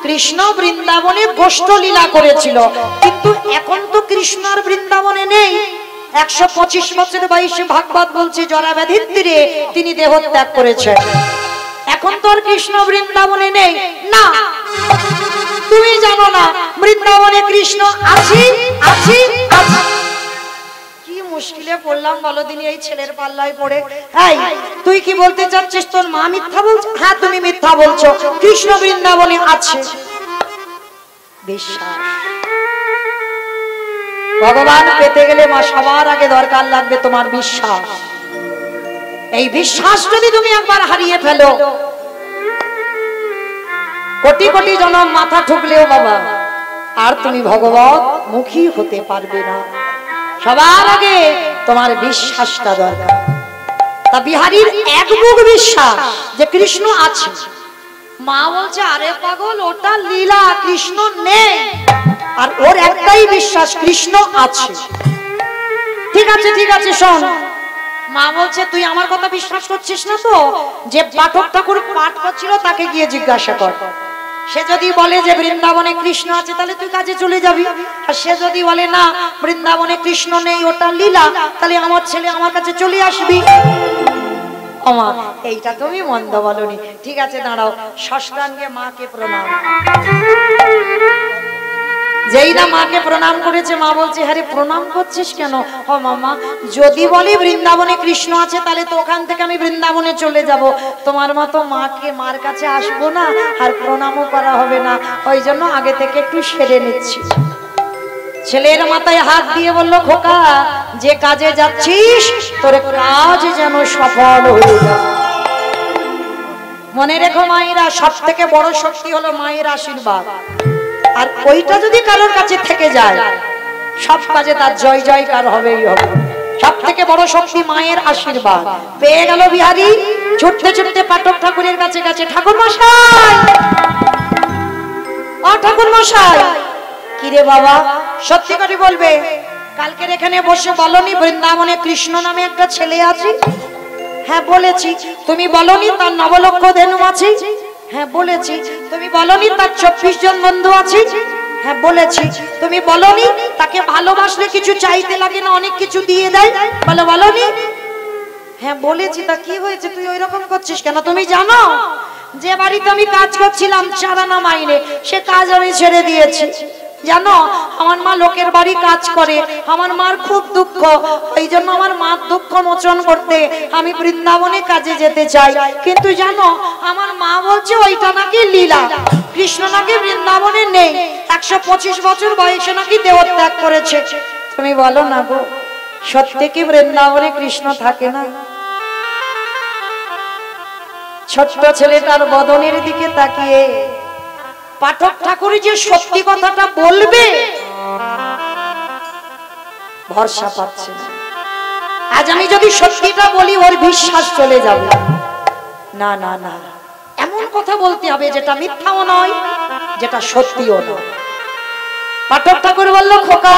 কৃষ্ণ বৃন্দাবনে গোষ্ঠ লীলা করেছিল, কিন্তু এখন তো কৃষ্ণ আর বৃন্দাবনে নেই। 125 বছর বয়সে ভাগবত বলছে জরা ব্যাধির তীরে তিনি দেহত্যাগ করেছেন। এখন তো আর কৃষ্ণ বৃন্দাবনে নেই। না, তুমি জানো না বৃন্দাবনে কৃষ্ণ আছে, আছে, আছে। কি মুশকিলে পড়লাম বলো দিনি এই ছেলের পাল্লায় পড়ে। এই, তুই কি বলতে চাচ্ছিস তোর মা মিথ্যা বলছে? হ্যাঁ, তুমি মিথ্যা বলছো, কৃষ্ণ বৃন্দাবনে আছে। বিশ্বাস। ভগবান পেতে গেলে মা সবার আগে দরকার লাগবে তোমার বিশ্বাস। এই বিশ্বাস যদি তুমি একবার হারিয়ে ফেলো, কোটি কোটি জনম মাথা ঠুকলেও বাবা আর তুমি ভগবত মুখী হতে পারবে না। সবার আগে তোমার বিশ্বাসটা দরকার। তা বিহারীর একমুখ বিশ্বাস যে কৃষ্ণ আছে। মা বলছে আরে পাগল, ওটা লীলা, কৃষ্ণ নেই। আর ওর একটাই বিশ্বাস, কৃষ্ণ আছে। ঠিক আছে, ঠিক আছে, শোন। মা বলছে তুই আমার কথা বিশ্বাস করছিস না তো? যে পাঠক ঠাকুর পাঠ করছিল তাকে গিয়ে জিজ্ঞাসা কর। সে যদি বলে যে বৃন্দাবনে কৃষ্ণ আছে তাহলে তুই কাজে চলে যাবি। আর সে যদি বলে না বৃন্দাবনে কৃষ্ণ নেই, ওটা লীলা, তাহলে আমার ছেলে আমার কাছে চলে আসবি। ওমা এইটা তুমি মন্দ বলনি। ঠিক আছে দাঁড়াও, ষষ্ঠাঙ্গে মাকে প্রণাম। যেই না মাকে প্রণাম করেছে মা বলছে, হ্যাঁ প্রণাম করছিস কেন? ও মামা, যদি বলি বৃন্দাবনে কৃষ্ণ আছে তাহলে তো ওখান থেকে আমি বৃন্দাবনে চলে যাব, তোমার মতো মাকে মার কাছে আসবো না আর প্রণামও করা হবে না, ওই জন্য আগে থেকে একটু সেরে নিচ্ছি। ছেলের মাথায় হাত দিয়ে বলল, খোকা যে কাজে যাচ্ছিস তোর কাজ যেন সফল হয়ে যায়। মনে রেখো মায়েরা, সব থেকে বড় শক্তি হলো মায়ের আশীর্বাদ, আর ওইটা যদি কারোর কাছে থেকে যায় সব কাজে তার জয় জয়কার হবেই হবে। সব থেকে বড় শক্তি মায়ের আশীর্বাদ। পেয়ে গেল বিহারী, ছুটতে ছুটতে পাঠক ঠাকুরের কাছে গেছে। ঠাকুর মশাই, ও ঠাকুর মশাই। কিরে বাবা, সত্যি করে বলবে, কালকের এখানে বসে বলনি বৃন্দাবনে কৃষ্ণ নামে একটা ছেলে আছে? হ্যাঁ বলেছি। তুমি বলনি তার নবলক্ষ ধেনু আছে? হ্যাঁ বলেছি। তুমি বলনি তার 24 জন বন্ধু আছে? হ্যাঁ বলেছি। তুমি বলনি তাকে ভালোবাসলে কিছু চাইতে লাগে না, অনেক কিছু দিয়ে দেয়? বলনি? হ্যাঁ বলেছি। তা কি হয়েছে, তুই ওই রকম করছিস কেন? তুমি জানো যে বাড়িতে আমি কাজ করছিলাম 4 আনা মাইনে, সে কাজ আমি ছেড়ে দিয়েছি। জানো আমার মা লোকের বাড়ি কাজ করে, আমার মার খুব দুঃখ, এই জন্য আমার মার দুঃখ মোচন করতে আমি বৃন্দাবনে কাজে যেতে চাই। কিন্তু জানো আমার মা বলছে ওইটা নাকি লীলা, কৃষ্ণ নাকি বৃন্দাবনে নেই, 125 বছর বয়সে নাকি দেহত্যাগ করেছে। তুমি বলো না গো, সত্যি কি বৃন্দাবনে কৃষ্ণ থাকে না? ছোট্ট ছেলেটার বদনের দিকে তাকিয়ে পাঠক ঠাকুর যে সত্যি কথাটা বলবে ভরসা পাচ্ছে না। আজ আমি যদি সত্যিটা বলি ওর বিশ্বাস চলে যাবে। না না না, এমন কথা বলতে হবে যেটা মিথ্যাও নয়, যেটা সত্যিও নয়। পাঠক ঠাকুর বলল, খোকা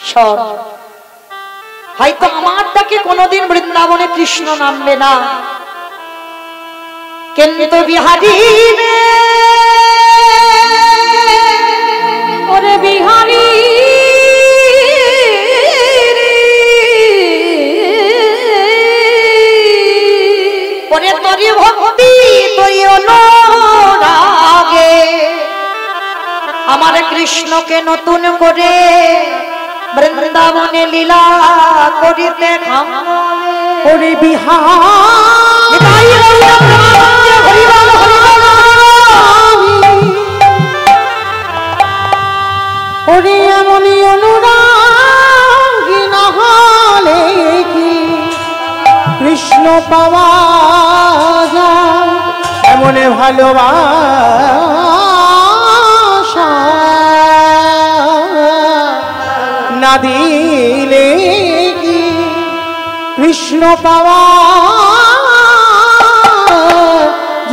শোন, হয়তো আমার ডাকে কোনোদিন বৃন্দাবনে কৃষ্ণ নামবে না, কিন্তু বিহারী ওরে বিহারী ওরে তোরি ভক্তি তোরি অনুরাগে আমার কৃষ্ণকে নতুন করে বৃন্দাবনে লীলা করিতে ওরে বিহারী ওরে এমনি অনুরাগী না হলে কি কৃষ্ণ পাওয়া যায়, এমন ভালোবাসা না দিলে কি কৃষ্ণ পাওয়া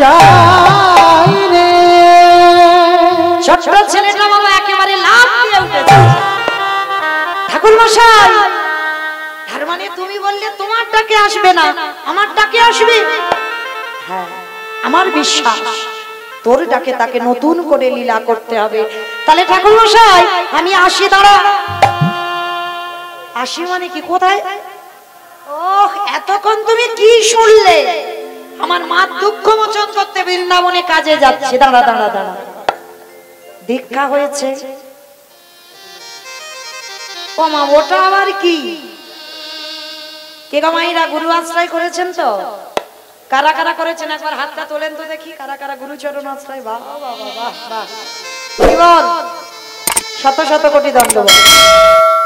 যায় রে। ছোট্ট ছেলেটা বাবা একেবারে লাফ দিয়ে উঠেছে। ঠাকুর মশাই, তার মানে তুমি বললে তোমার ডাকে আসবে না, আমার ডাকে আসবে? হ্যাঁ, আমার বিশ্বাস তোর ডাকে তাকে নতুন করে লীলা করতে হবে। তাহলে ঠাকুর মশাই আমি আসি। দাঁড়া, আসি মানে কি? কোথায়? ওহ, এতক্ষণ তুমি কি শুনলে? আমার মা দুঃখ মোচন করতে বৃন্দাবনে কাজে যাচ্ছে। দাঁড়া দাঁড়া দাঁড়া, দীক্ষা হয়েছে। ও মা, ওটা আবার কি? কে গো মাইরা, গুরু আশ্রয় করেছেন তো? কারা কারা করেছেন একবার হাতটা তোলেন তো দেখি। কারা কারা গুরুচরণ আশ্রয়? বাহ বাহ বাহ বাহ, বল শত শত কোটি দণ্ডবত।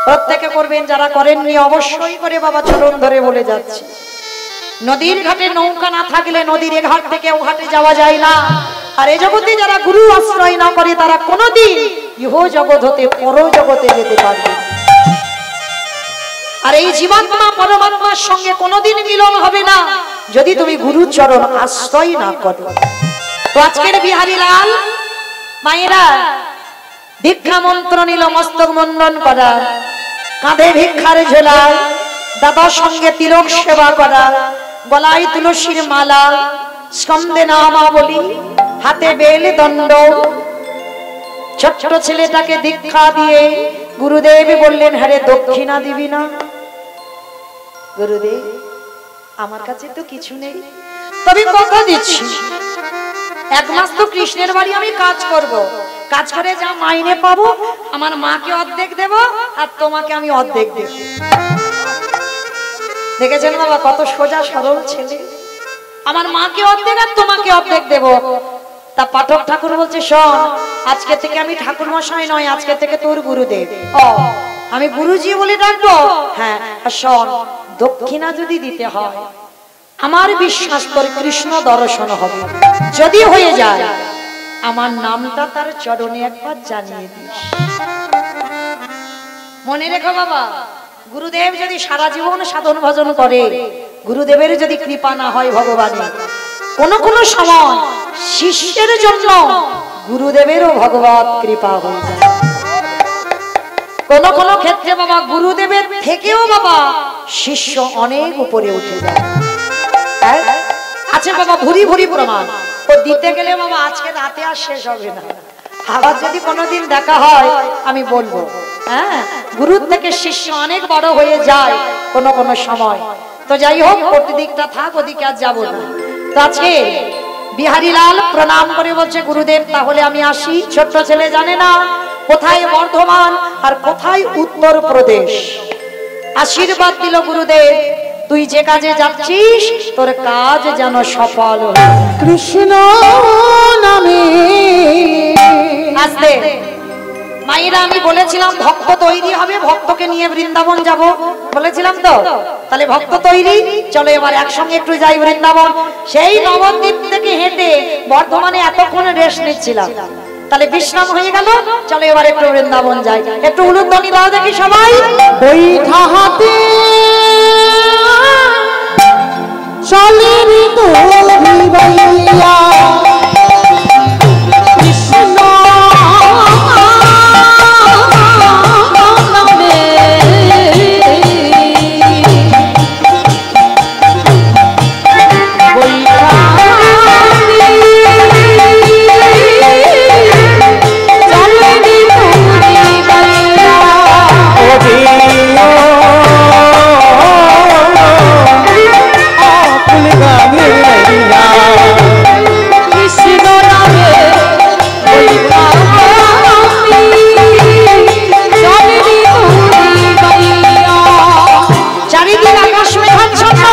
প্রত্যেকে করবেন, যারা করেননি অবশ্যই করে বাবা চরণ ধরে বলে যাচ্ছে। নদীর ঘাটে নৌকা না থাকলে নদীর এ ঘাট থেকে ও ঘাটে যাওয়া যায় না। আর এই জগতে যারা গুরু আশ্রয় না করে তারা কোনোদিন ইহ জগৎ হতে পর জগতে যেতে পারবে। আর এই জীবাত্মা পরমাত্মার সঙ্গে কোনোদিন মিলন হবে না যদি তুমি গুরু চরণ আশ্রয় না করো। তো আজকের বিহারী লাল মায়েরা দীক্ষা মন্ত্র নিল মস্তক মন্ডন করা, কাঁধে ভিক্ষার ঝোলা, দাদার সঙ্গে তিলক সেবা করা, গলায় তুলসীর মালা, স্কন্ধে নামাবলী, হাতে বেল দণ্ড। ছোট্ট ছেলেটাকে দীক্ষা দিয়ে গুরুদেব বললেন, হ্যাঁ দক্ষিণা দিবি না? গুরুদেব আমার কাছে তো কিছু নেই, তবে কথা দিচ্ছি 1 মাস তো কৃষ্ণের বাড়ি আমি কাজ করব, কাজ করে যা মাইনে পাবো আমার মাকে অর্ধেক দেব আর তোমাকে আমি অর্ধেক দেব। দেখেছেন বাবা কত সোজা সরল ছেলে, আমার মাকে অর্ধেক আর তোমাকে অর্ধেক দেব। তা পাঠক ঠাকুর বলছে শোন, আজকে থেকে আমি ঠাকুর মশাই নয়, আজকে থেকে তোর গুরুদেব। ও আমি গুরুজি বলে ডাকবো? হ্যাঁ। আর শোন, দক্ষিণা যদি দিতে হয় আমার বিশ্বাস তোর কৃষ্ণ দর্শন হবে, যদি হয়ে যায় আমার নামটা তার চরণে একবার জানিয়ে দিস। মনে রেখো বাবা, গুরুদেব যদি সারা জীবন সাধন ভজন করে, গুরুদেবের যদি কৃপা না হয় ভগবানের, কোন কোন সময় শিষ্যের জন্য গুরুদেবেরও ভগবত কৃপা হয়ে যায়। কোন কোন ক্ষেত্রে বাবা গুরুদেবের থেকেও বাবা শিষ্য অনেক উপরে উঠে যায়। আছে বাবা ভুরি ভুরি প্রমাণ, ও দিতে গেলে বাবা আজকে রাতে আর শেষ হবে না। আবার যদি কোনোদিন দেখা হয় আমি বলবো। হ্যাঁ, গুরুর থেকে শিষ্য অনেক বড় হয়ে যায় কোন কোন সময়। তো যাই হোক, প্রতিদিকটা থাক, ওদিকে আর যাবো না। তো আজকে বিহারীলাল প্রণাম করে বলছে গুরুদেব তাহলে আমি আসি। ছোট্ট ছেলে জানে না কোথায় বর্ধমান আর কোথায় উত্তরপ্রদেশ। আশীর্বাদ দিল গুরুদেব, তুই যে কাজে যাচ্ছিস তোর কাজ যেন সফল হয়। কৃষ্ণ নামে আসতে মায়েরা আমি বলেছিলাম ভক্ত তৈরি হবে, ভক্তকে নিয়ে বৃন্দাবন যাব বলেছিলাম তো, তাহলে ভক্ত তৈরি, চলো এবার একসঙ্গে একটু যাই বৃন্দাবন। সেই নবদ্বীপ থেকে হেঁটে বর্ধমানে এতক্ষণ রেস্ট নিচ্ছিলাম, তাহলে বিশ্রাম হয়ে গেল, চলো এবার একটু বৃন্দাবন যাই। একটু উলুধ্বনি দাও দেখি সবাই। বৈঠা হাতে চলে ঋতু ভিবাইয়া কৃষ্ণ নামে বৈঠা চলে ঋতু ভিবাইয়া চারিদিক আকাশ মেঘাচ্ছন্ন,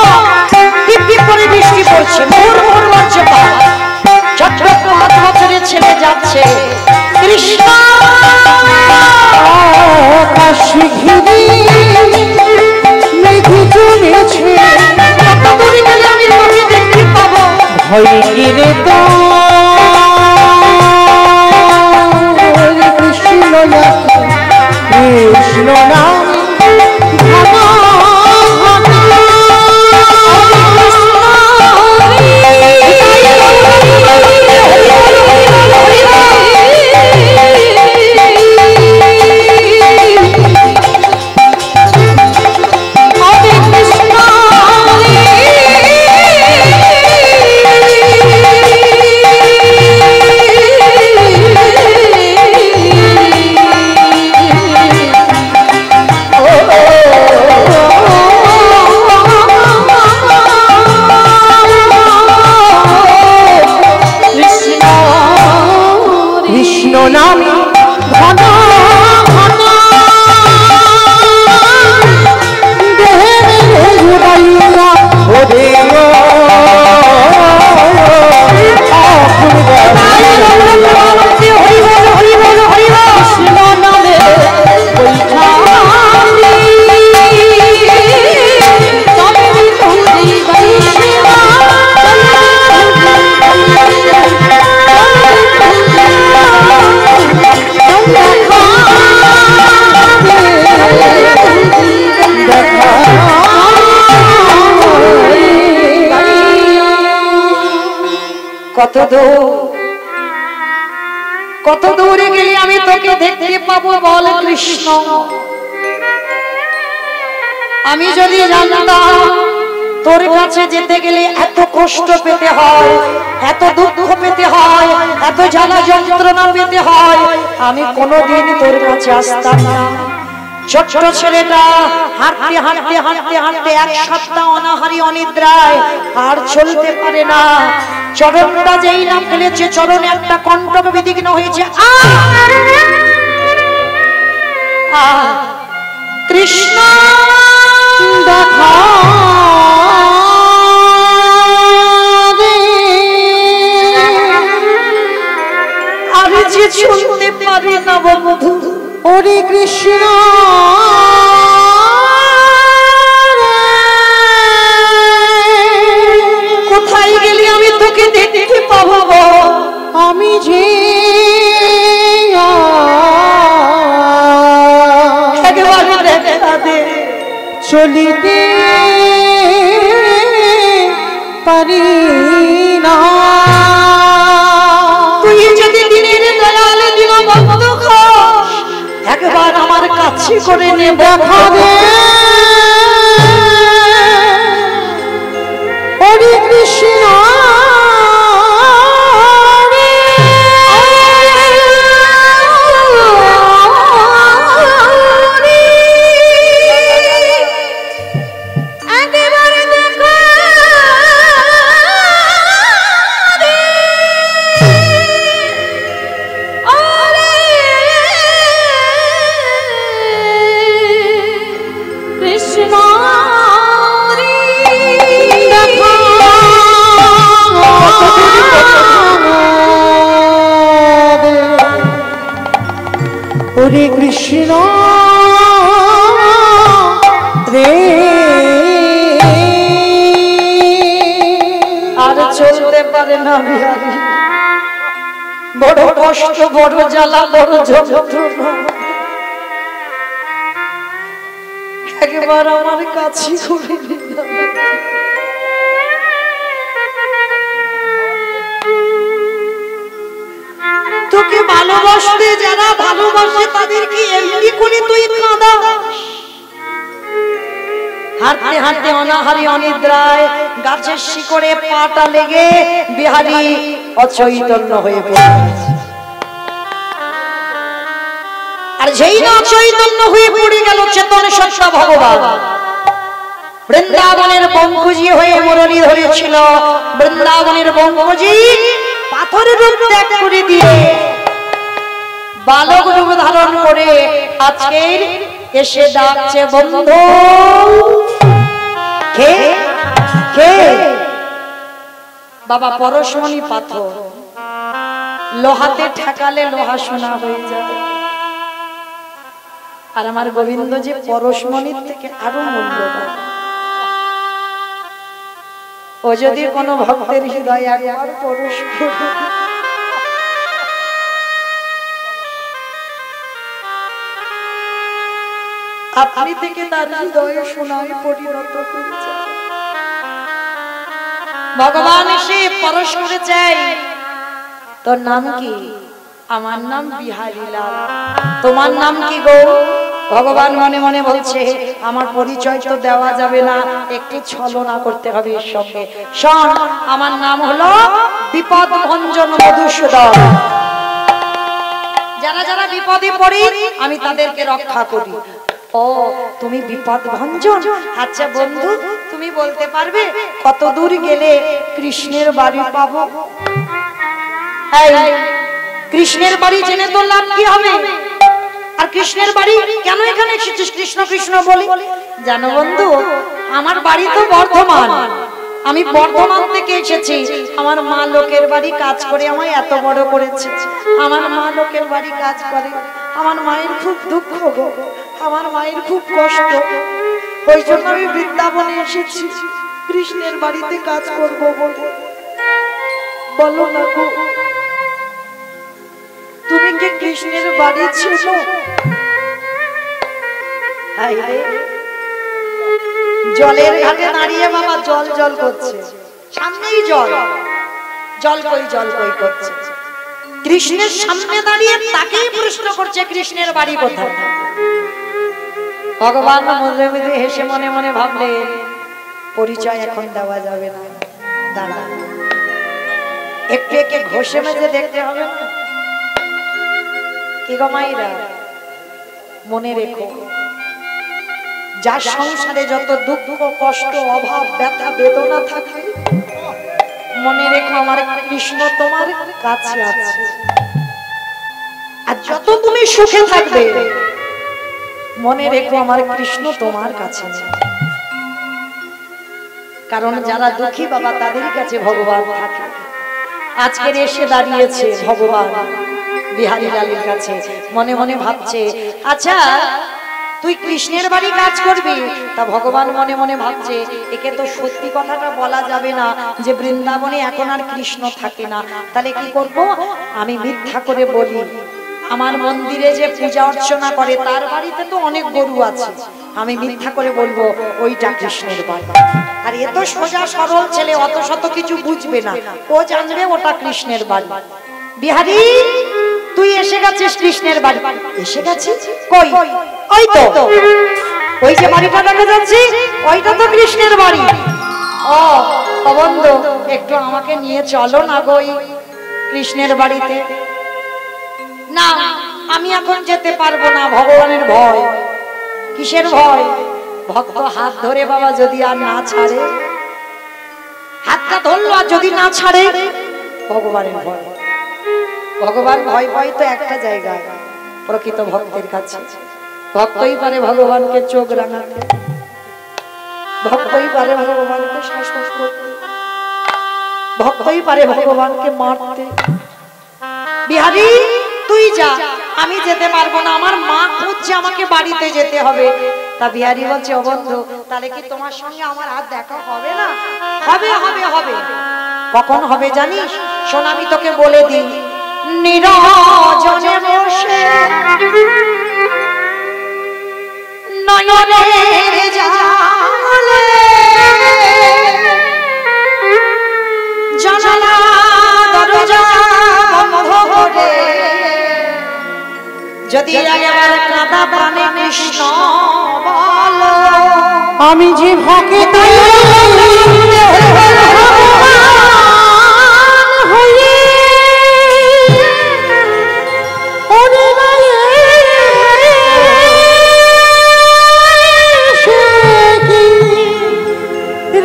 টিপ টিপ করে বৃষ্টি পড়ছে, মোহর মোহর বাজছে পাহাড়। ছোট্ট 5 বছরের ছেলে যাচ্ছে, কৃষ্ণ আকাশ ঘিরে মেঘ জমেছে, কত দূরে গেলে আমি তোকে দেখতে পাবো। ভয় গিরে তো কৃষ্ণ কৃষ্ণ নাম নামে ঘন ঘন দেহের ওরে কৃষ্ণ নামে বৈঠা কত দূরে গেলে আমি তোকে দেখতে পাবো বল কৃষ্ণ। আমি যদি জানতাম তোর কাছে যেতে গেলে এত কষ্ট পেতে হয়, এত দুঃখ পেতে হয়, এত জ্বালা যন্ত্রণা পেতে হয়, আমি কোনোদিন তোর কাছে আসতাম না। ছোট্ট ছেলেটা হাঁটতে হাঁটতে হাঁটতে হাঁটতে এক সপ্তাহ অনাহারি অনিদ্রায় আর চলতে পারে না। চরণটা যেই না ফেলেছে, চরণে একটা কণ্টক বিধিগ্ন হয়েছে। কৃষ্ণ দেখা আমি যে শুনতে পারি না বন্ধু। ওরে কৃষ্ণ কোথায় গেলি আমি তোকে দেখতে পাবো? আমি যে চলিতে পারি না। তুই যদি দিনের দয়ালে দিন ভক্ত একবার আমার কাছে করে নে, দেখা দে। হরে কৃষ্ণ হরে কৃষ্ণ রে। আর চলতে পারে না বিহারী, বড় কষ্ট, বড় জ্বালা, বড় যন্ত্রণা। একবার আমার কাছে করে নে। তোকে ভালোবাসতে যারা ভালোবাসে তাদেরকে এমনি করে তুই কাঁদা। হাঁটতে হাঁটতে অনাহারি অনিদ্রায় গাছের শিকড়ে পাটা লেগে বিহারী অচৈতন্য হয়ে পড়েছে। আর যেই না অচৈতন্য হয়ে পড়ে গেল, চেতন সত্য ভগবান বৃন্দাবনের বঙ্কুজি হয়ে মুরলী ধরেছিল। বৃন্দাবনের বঙ্কুজি পাথরের রূপ ত্যাগ করে দিয়ে বালক রূপ ধারণ করে আজকের এসে ডাকছে, বন্ধু কে কে? বাবা পরশমণি পাথর, লোহাতে ঠেকালে লোহা সোনা হয়ে যায়। আর আমার গোবিন্দ যে পরশমণির থেকে আরো মূল্যবান। ও যদি কোনো ভক্তের হৃদয় একবার পরশ করে, আপনি থেকে তার হৃদয় সোনায় পরিণত হয়ে যায়। ভগবান এসে পরশ করে চাই, তোর নাম কি? আমার নাম বিহারী লাল। তোমার নাম কি গো? ভগবান মনে মনে বলছে, আমার পরিচয় তো দেওয়া যাবে না, একটু ছলনা করতে হবে এর সঙ্গে। শোন, আমার নাম হলো বিপদ ভঞ্জন মধুসূদন। যারা যারা বিপদে পড়ে আমি তাদেরকে রক্ষা করি। ও, তুমি বিপদ ভঞ্জন? আচ্ছা বন্ধু, তুমি বলতে পারবে কত দূর গেলে কৃষ্ণের বাড়ি পাবো? কৃষ্ণের বাড়ি জেনে তোর লাভ কি হবে? আর কৃষ্ণের বাড়ি কেন এখানে এসেছিস কৃষ্ণ কৃষ্ণ বলি? জানো বন্ধু, আমার বাড়ি তো বর্ধমান। আমি বর্ধমান থেকে এসেছি। আমার মা লোকের বাড়ি কাজ করে আমায় এত বড় করেছে। আমার মা লোকের বাড়ি কাজ করে, আমার মায়ের খুব দুঃখ গো, আমার মায়ের খুব কষ্ট। ওই জন্য আমি বৃন্দাবনে এসেছি কৃষ্ণের বাড়িতে কাজ করবো বলে। বলো না গো, তুমি কি কৃষ্ণের বাড়ি ছিল? জলের ঘাটে দাঁড়িয়ে বাবা জল জল করছে, সামনেই জল, জল কই জল কই করছে। কৃষ্ণের সামনে দাঁড়িয়ে তাকেই প্রশ্ন করছে কৃষ্ণের বাড়ি কোথায়। ভগবান মধ্যে মধ্যে হেসে মনে মনে ভাবলেন, পরিচয় এখন দেওয়া যাবে না, দাঁড়া, একটু একে ঘষে মেজে দেখতে হবে না? কি গো মাইরা, মনে রেখো যার সংসারে যত দুঃখ কষ্ট অভাব ব্যথা বেদনা থাকে, মনে রেখো আমার কৃষ্ণ তোমার কাছে আছে। আর যত তুমি সুখে থাকবে, মনে রেখো আমার কৃষ্ণ তোমার কাছে আছে। কারণ যারা দুঃখী বাবা, তাদের কাছে ভগবান থাকে। আজকের এসে দাঁড়িয়েছে ভগবান বিহারী লালের কাছে, মনে মনে ভাবছে, আচ্ছা তুই কৃষ্ণের বাড়ি কাজ করবি। তা ভগবান মনে মনে ভাবছে, একে তো সত্যি কথাটা বলা যাবে না যে বৃন্দাবনে এখন আর কৃষ্ণ থাকে না, তাহলে কি করব? আমি মিথ্যা করে বলি আমার মন্দিরে যে পূজা অর্চনা করে তার বাড়িতে তো অনেক গরু আছে, আমি মিথ্যা করে বলবো ওইটা কৃষ্ণের বাড়ি। আর এ তো সোজা সরল ছেলে, অত শত কিছু বুঝবে না, ও জানবে ওটা কৃষ্ণের বাড়ি। বিহারী তুই এসে গেছিস কৃষ্ণের বাড়ি। এসে গেছিস? কই? ওই তো, ওই যে বাড়িটা দেখা যাচ্ছে, ওইটা তো কৃষ্ণের বাড়ি। ও বন্ধু, একটু আমাকে নিয়ে চলো না গো কৃষ্ণের বাড়িতে। না, আমি এখন যেতে পারবো না, ভগবানের ভয়। কিসের ভয়? ভক্ত হাত ধরে বাবা যদি আর না ছাড়ে, হাতটা ধরলো আর যদি না ছাড়ে, ভগবানের ভয়। ভগবান ভয় পায় তো একটা জায়গায়, প্রকৃত ভক্তের কাছে। ভক্তই পারে ভগবানকে চোখ রাঙাতে, ভক্তই পারে ভগবানকে শাসন করতে, ভক্তই পারে ভগবানকে মারতে। বিহারী তুই যা, আমি যেতে পারবো না, আমার মা খুঁজছে, আমাকে বাড়িতে যেতে হবে। তা বিহারী বলছে, ও বন্ধু, তাহলে কি তোমার সঙ্গে আমার আর দেখা হবে না? হবে হবে হবে। কখন হবে জানিস? শোন আমি তোকে বলে দিই। নিরজনে বসে নয়নের জালে জানালা দরজা বন্ধ করে যদি একবার কাঁদা প্রাণে কৃষ্ণ বলো, আমি যে ভক্ত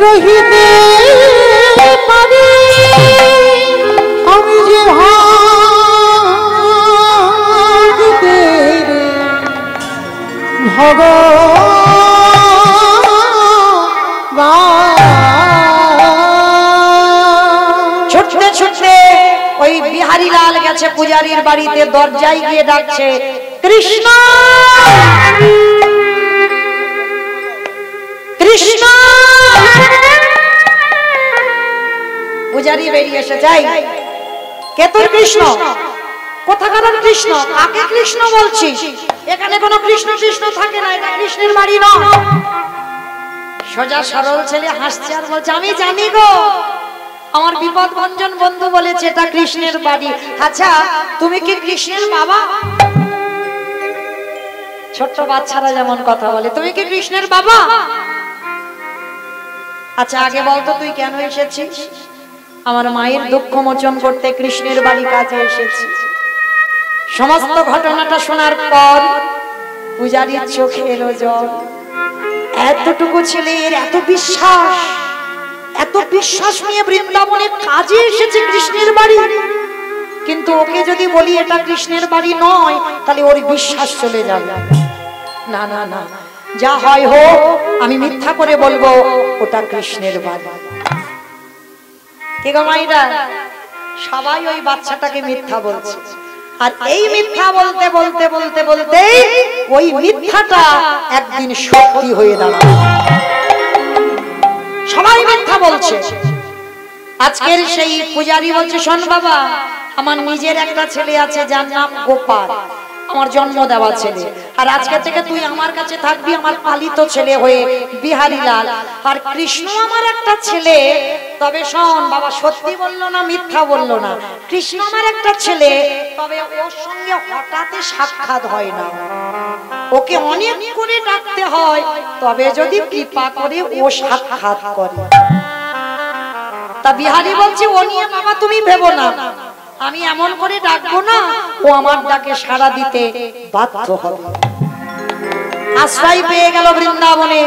রহিতে পারি, আমি যে ছুটতে ছুটতে ওই বিহারী লাল গেছে পূজারীর বাড়িতে, দরজায় গিয়ে ডাকছে, কৃষ্ণ কৃষ্ণ। পূজারী বেরিয়ে এসে যায়, কে তোর কৃষ্ণ? কোথাকার কৃষ্ণ? কাকে কৃষ্ণ বলছিস? এখানে কোনো কৃষ্ণ কৃষ্ণ থাকে না, এটা কৃষ্ণের বাড়ি নয়। সোজা সরল ছেলে হাসছে আর বলছে, আমি জানি গো, আমার বিপদ ভঞ্জন বন্ধু বলেছে এটা কৃষ্ণের বাড়ি। আচ্ছা তুমি কি কৃষ্ণের বাবা? ছোট্ট বাচ্চারা যেমন কথা বলে, তুমি কি কৃষ্ণের বাবা? আচ্ছা আগে বলতো তুই কেন এসেছিস? আমার মায়ের দুঃখ মোচন করতে কৃষ্ণের বাড়ি কাজে এসেছি। সমস্ত ঘটনাটা শোনার পর পূজারীর চোখে এলো জল। এতটুকু ছেলের এত বিশ্বাস নিয়ে বৃন্দাবনে কাজে এসেছে কৃষ্ণের বাড়ি, কিন্তু ওকে যদি বলি এটা কৃষ্ণের বাড়ি নয়, তাহলে ওর বিশ্বাস চলে যাবে। না না না, যা হয় হোক, আমি মিথ্যা করে বলবো ওটা কৃষ্ণের বাড়ি। কে গো মাইরা? সবাই ওই বাচ্চাটাকে মিথ্যা বলছে, আর এই মিথ্যা বলতে বলতে বলতে বলতে ওই মিথ্যাটা একদিন সত্যি হয়ে দাঁড়াবে। সবাই মিথ্যা বলছে। আজকের সেই পূজারী বলছে, শোন বাবা, আমার নিজের একটা ছেলে আছে যার নাম গোপাল, আমার জন্ম দেওয়া ছেলে, আর আজকে থেকে তুই আমার কাছে থাকবি আমার পালিত ছেলে হয়ে, বিহারী লাল। আর কৃষ্ণ আমার একটা ছেলে। তবে শোন বাবা, সত্যি বললো না মিথ্যা বললো না, কৃষ্ণ আমার একটা ছেলে, তবে ওর সঙ্গে হঠাৎ সাক্ষাৎ হয় না, ওকে অনেক করে ডাকতে হয়, তবে যদি কৃপা করে ও সাক্ষাৎ করে। তা বিহারী বলছে, ও নিয়ে বাবা তুমি ভেবো না, আমি এমন করে ডাকবো না ও আমার ডাকে সাড়া দিতে বাধ্য হবে। আশ্রয় পেয়ে গেল বৃন্দাবনে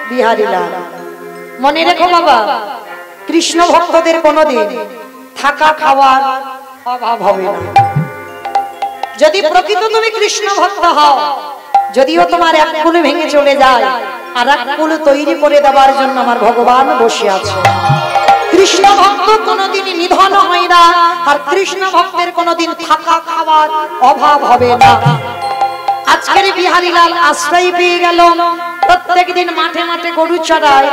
বিহারীলাল। মনে রেখো বাবা, কৃষ্ণ ভক্তদের কোনোদিন থাকা খাওয়ার অভাব হবে না। যদি প্রকৃত তুমি কৃষ্ণ ভক্ত হও, যদিও তোমার এক কুল ভেঙে চলে যায়, আর এক কুল তৈরি করে দেওয়ার জন্য আমার ভগবান বসে আছে। কৃষ্ণ ভক্ত কোনোদিন নিধন হয় না, আর কৃষ্ণ ভক্তের কোনোদিন থাকা খাওয়ার অভাব হবে না। আজকের বিহারীলাল আশ্রয় পেয়ে গেল, প্রত্যেক দিন মাঠে মাঠে গরু চড়ায়।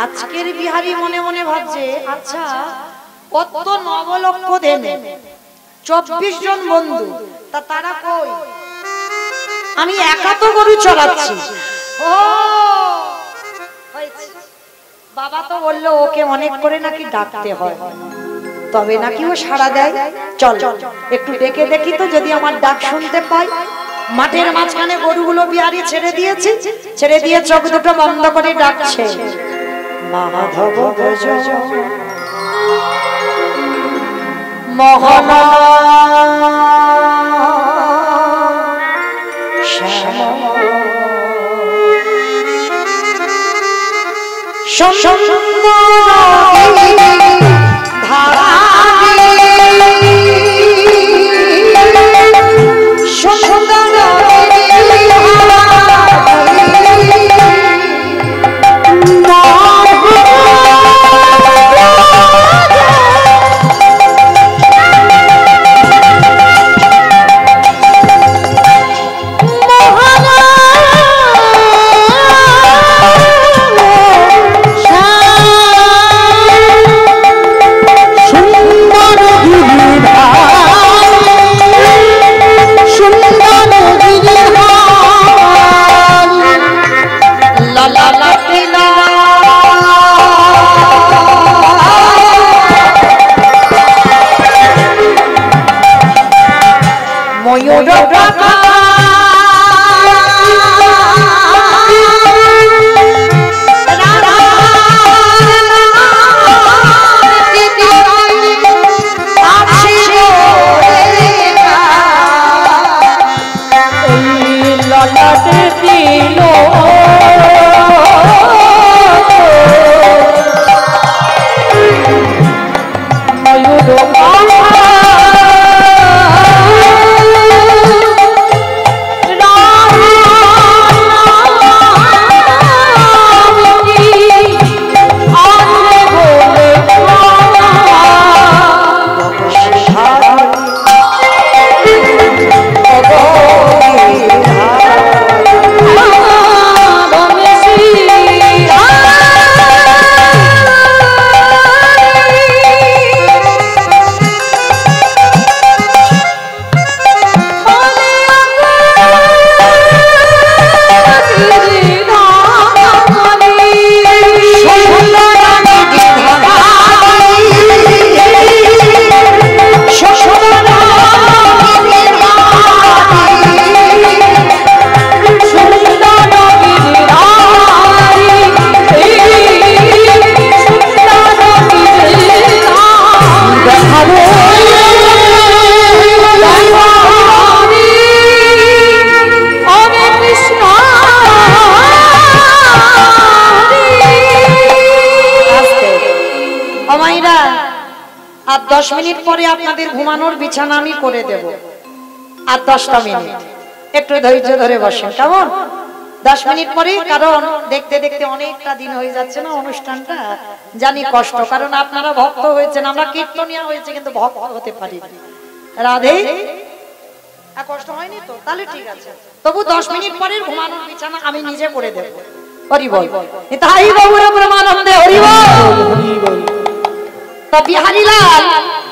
আজকের বিহারী মনে মনে ভাবছে, আচ্ছা কত নবলক্ষ দেনে 24 জন বন্ধু, তা তারা কই? আমি একা তো গরু চড়াচ্ছি। ও বাবা তো বললো ওকে অনেক করে নাকি ডাকতে হয়, তবে নাকি ও সাড়া দেয়। চল একটু ডেকে দেখি তো, যদি আমার ডাক শুনতে পাই। মাঠের মাঝখানে গরুগুলো বিহারী ছেড়ে দিয়েছে, ছেড়ে দিয়ে চোখ দুটো বন্ধ করে ডাকছে, মাধব ভজ মোহন শ্যাম আর 10 মিনিট পরে আপনাদের ঘুমানোর বিছানা আমি করে দেব। আর 10টা মিনিট একটু ধৈর্য ধরে বসেন, কেমন? 10 মিনিট পরে, কারণ দেখতে দেখতে অনেকটা দিন হয়ে যাচ্ছে না অনুষ্ঠানটা। জানি কষ্ট, কারণ আপনারা ভক্ত হয়েছেন, আমরা কীর্তনিয়া হয়েছে কিন্তু ভক্ত হতে পারি। রাধে, কষ্ট হয়নি তো? তাহলে ঠিক আছে, তবু 10 মিনিট পরে ঘুমানোর বিছানা আমি নিজে করে দেব। হরি বল, তাই গৌর ব্রহ্মানন্দে হরি বল। তো বিহারীলাল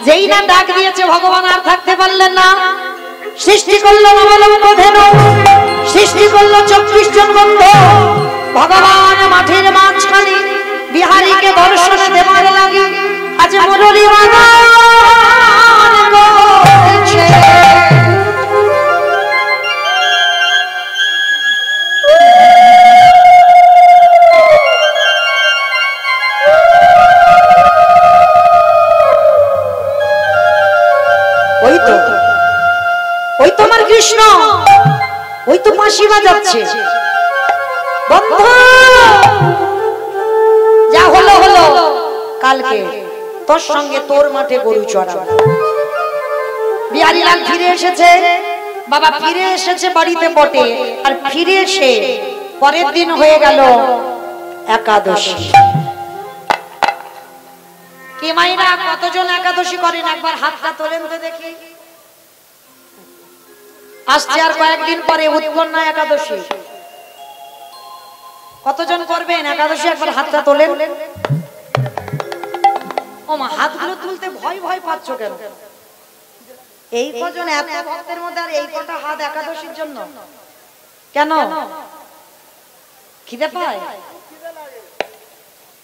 যেই না ডাক দিয়েছে, ভগবান আর থাকতে পারলেন না। সৃষ্টি করলো নবলক্ষ ধেনু, সৃষ্টি করলো 24 জন বন্ধু। ভগবান মাঠের মাঝখানে বিহারীকে দর্শন দেবার লাগে আজ মুরলী বাদন করছে। ওই তোমার কৃষ্ণ, ওই তো বাঁশি বাজাচ্ছে। বন্ধু যা হলো হলো, কালকে তোর সঙ্গে তোর মাঠে গরু চড়াবো। বিহারীলাল ফিরে এসেছে, বাবা ফিরে এসেছে বাড়িতে বটে, আর ফিরে এসে পরের দিন হয়ে গেল একাদশী। কি মাইরা কতজন একাদশী করেন একবার হাতটা তোলেন তো দেখি। আসছে আর কয়েকদিন পরে উৎপন্না একাদশী, কতজন করবেন একাদশী একবার হাতটা তোলেন। ও মা, হাতগুলো তুলতে ভয় ভয় পাচ্ছ কেন? এই কজন এত ভক্তের মধ্যে আর এই কটা হাত একাদশীর জন্য কেন? খিদে পায়?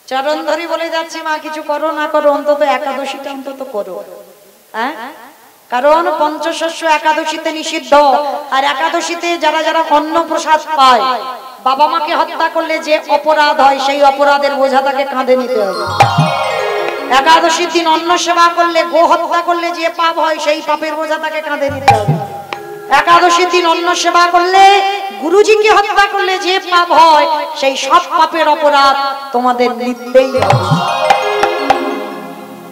চরণ ধরি বলে যাচ্ছি মা, কিছু করো না করো অন্তত একাদশীটা অন্তত করো। হ্যাঁ, কারণ পঞ্চশস্য একাদশীতে নিষিদ্ধ। আর একাদশীতে যারা যারা অন্ন প্রসাদ পায়, বাবা মাকে হত্যা করলে যে অপরাধ হয় সেই অপরাধের বোঝা তাকে কাঁধে নিতে হবে। একাদশীর দিন অন্ন সেবা করলে, গো হত্যা করলে যে পাপ হয় সেই পাপের বোঝা তাকে কাঁধে নিতে হবে। একাদশীর দিন অন্ন সেবা করলে, গুরুজিকে হত্যা করলে যে পাপ হয় সেই সব পাপের অপরাধ তোমাদের নিতেই হবে।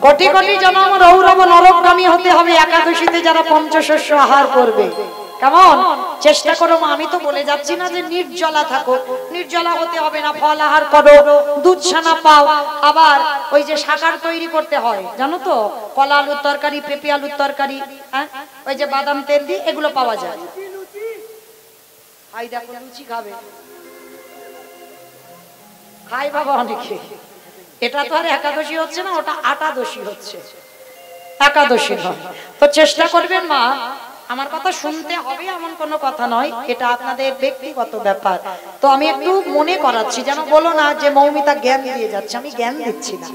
কোটি কোটি জনম রৌরব নরকগামী হতে হবে একাদশীতে যারা পঞ্চশস্য আহার করবে। কেমন চেষ্টা করো মা, আমি তো বলে যাচ্ছি না যে নির্জলা থাকো, নির্জলা হতে হবে না, ফল আহার করো, দুধ ছানা পাও। আবার ওই যে শাকার তৈরি করতে হয় জানো তো, কলা আলুর তরকারি, পেঁপে আলুর তরকারি, হ্যাঁ ওই যে বাদাম তেল দিয়ে এগুলো পাওয়া যায়। আই দেখো লুচি খাবে, খাই বাবা অনেকে। এটা তো আর একাদশী হচ্ছে না, ওটা আটাদশী হচ্ছে, একাদশী নয়। তো চেষ্টা করবেন মা, আমার কথা শুনতে হবে এমন কোনো কথা নয়, এটা আপনাদের ব্যক্তিগত ব্যাপার। তো আমি একটু মনে করাচ্ছি, যেন বলো না যে মৌমিতা জ্ঞান দিয়ে যাচ্ছে, আমি জ্ঞান দিচ্ছি না,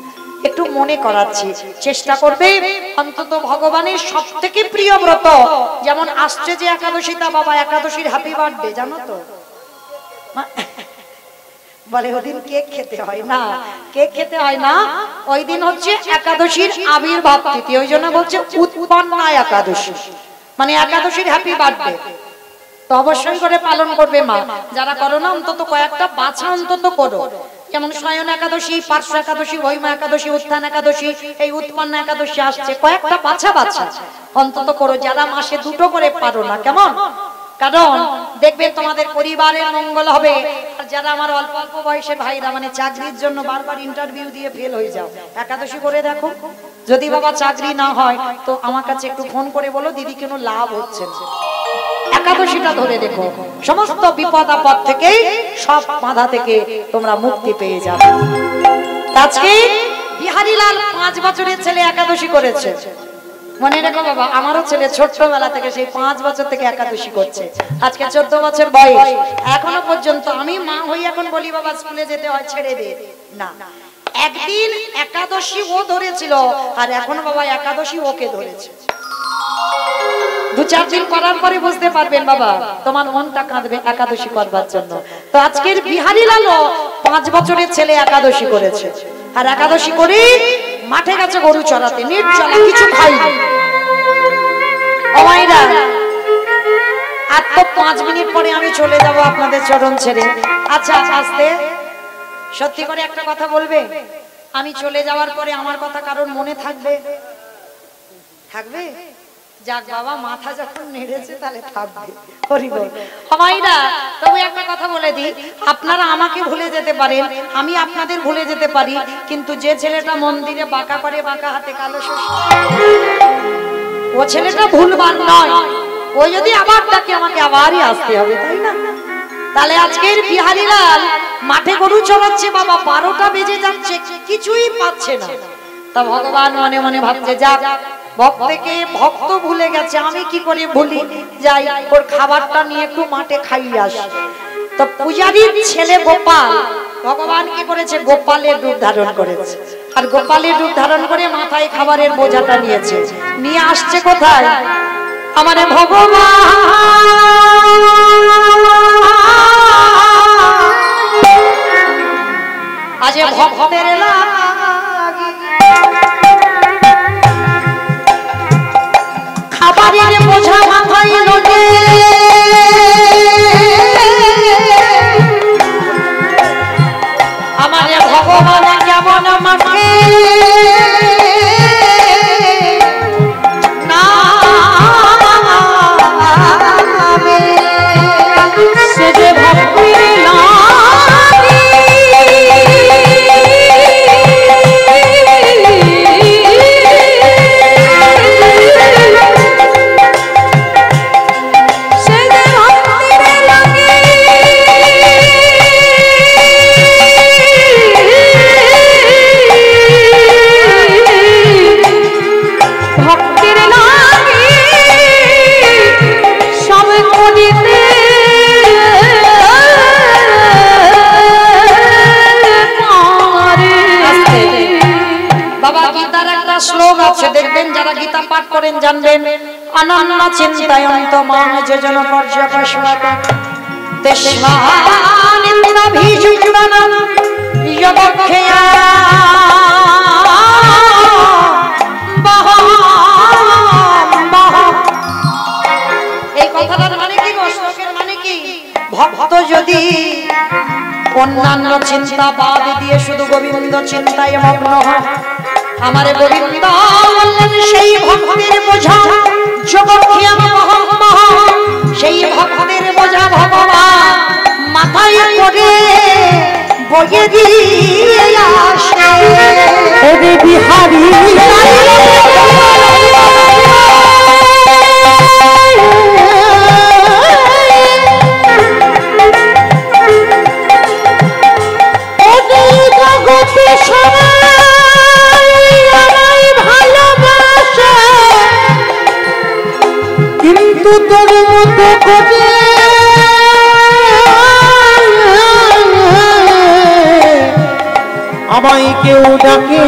একটু মনে করাচ্ছি। চেষ্টা করবে অন্তত ভগবানের সব থেকে প্রিয় ব্রত, যেমন আসছে যে একাদশীটা, বাবা একাদশীর হ্যাপি বার্থডে জানো তো, বলে ওদিন কেক খেতে হয় না, কেক খেতে হয় না, ওই দিন হচ্ছে একাদশীর আবির্ভাব তিথি, ওই জন্য বলছে উৎপন্না একাদশী, মানে একাদশীর হ্যাপি বার্থডে। তো অবশ্যই করে পালন করবে মা, যারা করো না অন্তত কয়েকটা বাছা অন্তত করো, যেমন শয়ন একাদশী, পার্শ্ব একাদশী, ভৈমা একাদশী, উত্থান একাদশী, এই উৎপন্না একাদশী আসছে, কয়েকটা বাছা বাছা অন্তত করো, যারা মাসে দুটো করে পারো না। কেমন? কারণ দেখবে তোমাদের পরিবারের মঙ্গল হবে। আর যারা আমার অল্প অল্প বয়সের ভাইরা, মানে চাকরির জন্য বারবার ইন্টারভিউ দিয়ে ফেল হয়ে যাও, একাদশী করে দেখো, যদি বাবা চাকরি না হয় তো আমার কাছে একটু ফোন করে বলো দিদি কেন লাভ হচ্ছে না। একাদশীটা ধরে দেখো, সমস্ত বিপদ আপদ থেকে, সব বাধা থেকে তোমরা মুক্তি পেয়ে যাবে। আজকে বিহারীলাল 5 বছরের ছেলে একাদশী করেছে। মনে রেখো বাবা, আমারও ছেলে ছোট্টবেলা থেকে সেই 5 বছর থেকে একাদশী করছে, আজকে 14 বছর বয়স, এখনো পর্যন্ত। আমি মা হই এখন বলি বাবা স্কুলে যেতে হয় ছেড়ে দে না, একদিন একাদশী ও ধরেছিল আর এখন বাবা একাদশী ওকে ধরেছে। 2-4 দিন করার পরে বুঝতে পারবেন বাবা, তোমার মনটা কাঁদবে একাদশী করবার জন্য। তো আজকের বিহারীলালও 5 বছরের ছেলে একাদশী করেছে, আর একাদশী করে মাঠে গেছে গরু চড়াতে, নির্জলা, কিছু খাইনি। ও মাইরা, আর তো 5 মিনিট পরে আমি চলে যাব আপনাদের চরণ ছেড়ে। আচ্ছা আসতে সত্যি করে একটা কথা বলবে, আমি চলে যাওয়ার পরে আমার কথা কারোর মনে থাকবে? থাকবে? যাক বাবা, মাথা যখন নেড়েছে তাহলে থাকবে। হরি বল। মাইরা, তবে একটা কথা বলে দিই, আপনারা আমাকে ভুলে যেতে পারেন, আমি আপনাদের ভুলে যেতে পারি, কিন্তু যে ছেলেটা মন্দিরে বাঁকা করে, বাঁকা হাতে কালো শস্য, ও ছেলেটা ভুলবার নয়। ও যদি আবার ডাকে আমাকে আবারই আসতে হবে, তাই না? তাহলে আজকের বিহারীলাল মাঠে গরু চড়াচ্ছে বাবা, 12টা বেজে যাচ্ছে, কিছুই পাচ্ছে না। তা ভগবান মনে মনে ভাবছে, যাক ভক্তকে ভক্ত ভুলে গেছে, আমি কি করে ভুলি, যাই ওর খাবারটা নিয়ে একটু মাঠে খাইয়ে আসি। তো পূজারীর ছেলে গোপাল, ভগবান কি করেছে, গোপালের রূপ ধারণ করেছে, আর গোপালের রূপ ধারণ করে মাথায় খাবারের বোঝাটা নিয়েছে, নিয়ে আসছে কোথায়, আমার ভগবান আজ ভক্তের খাবারের বোঝা মাথায় লোটে, পাঠ করেন জানবেন অনন্য চিন্তায়ন্ত মন যোজন পর্যপস্মতে তেষ্মানিন্দ্রাভিষুক্তানাম যোগক্ষয়া এই কথাটার মানে কি গো? শ্লোকের মানে কি? ভক্ত যদি অন্যান্য চিন্তা বাদ দিয়ে শুধু গোবিন্দ চিন্তায় মগ্ন হয়, আমার গোবিন্দ বললেন সেই ভক্তের বোঝা যোগক্ষেম সেই ভক্তের বোঝা ভগবান মাথায় করে বয়ে দিয়ে আসে। বিহারী কিন্তু তোর মতো করে আমায় কেউ ডাকে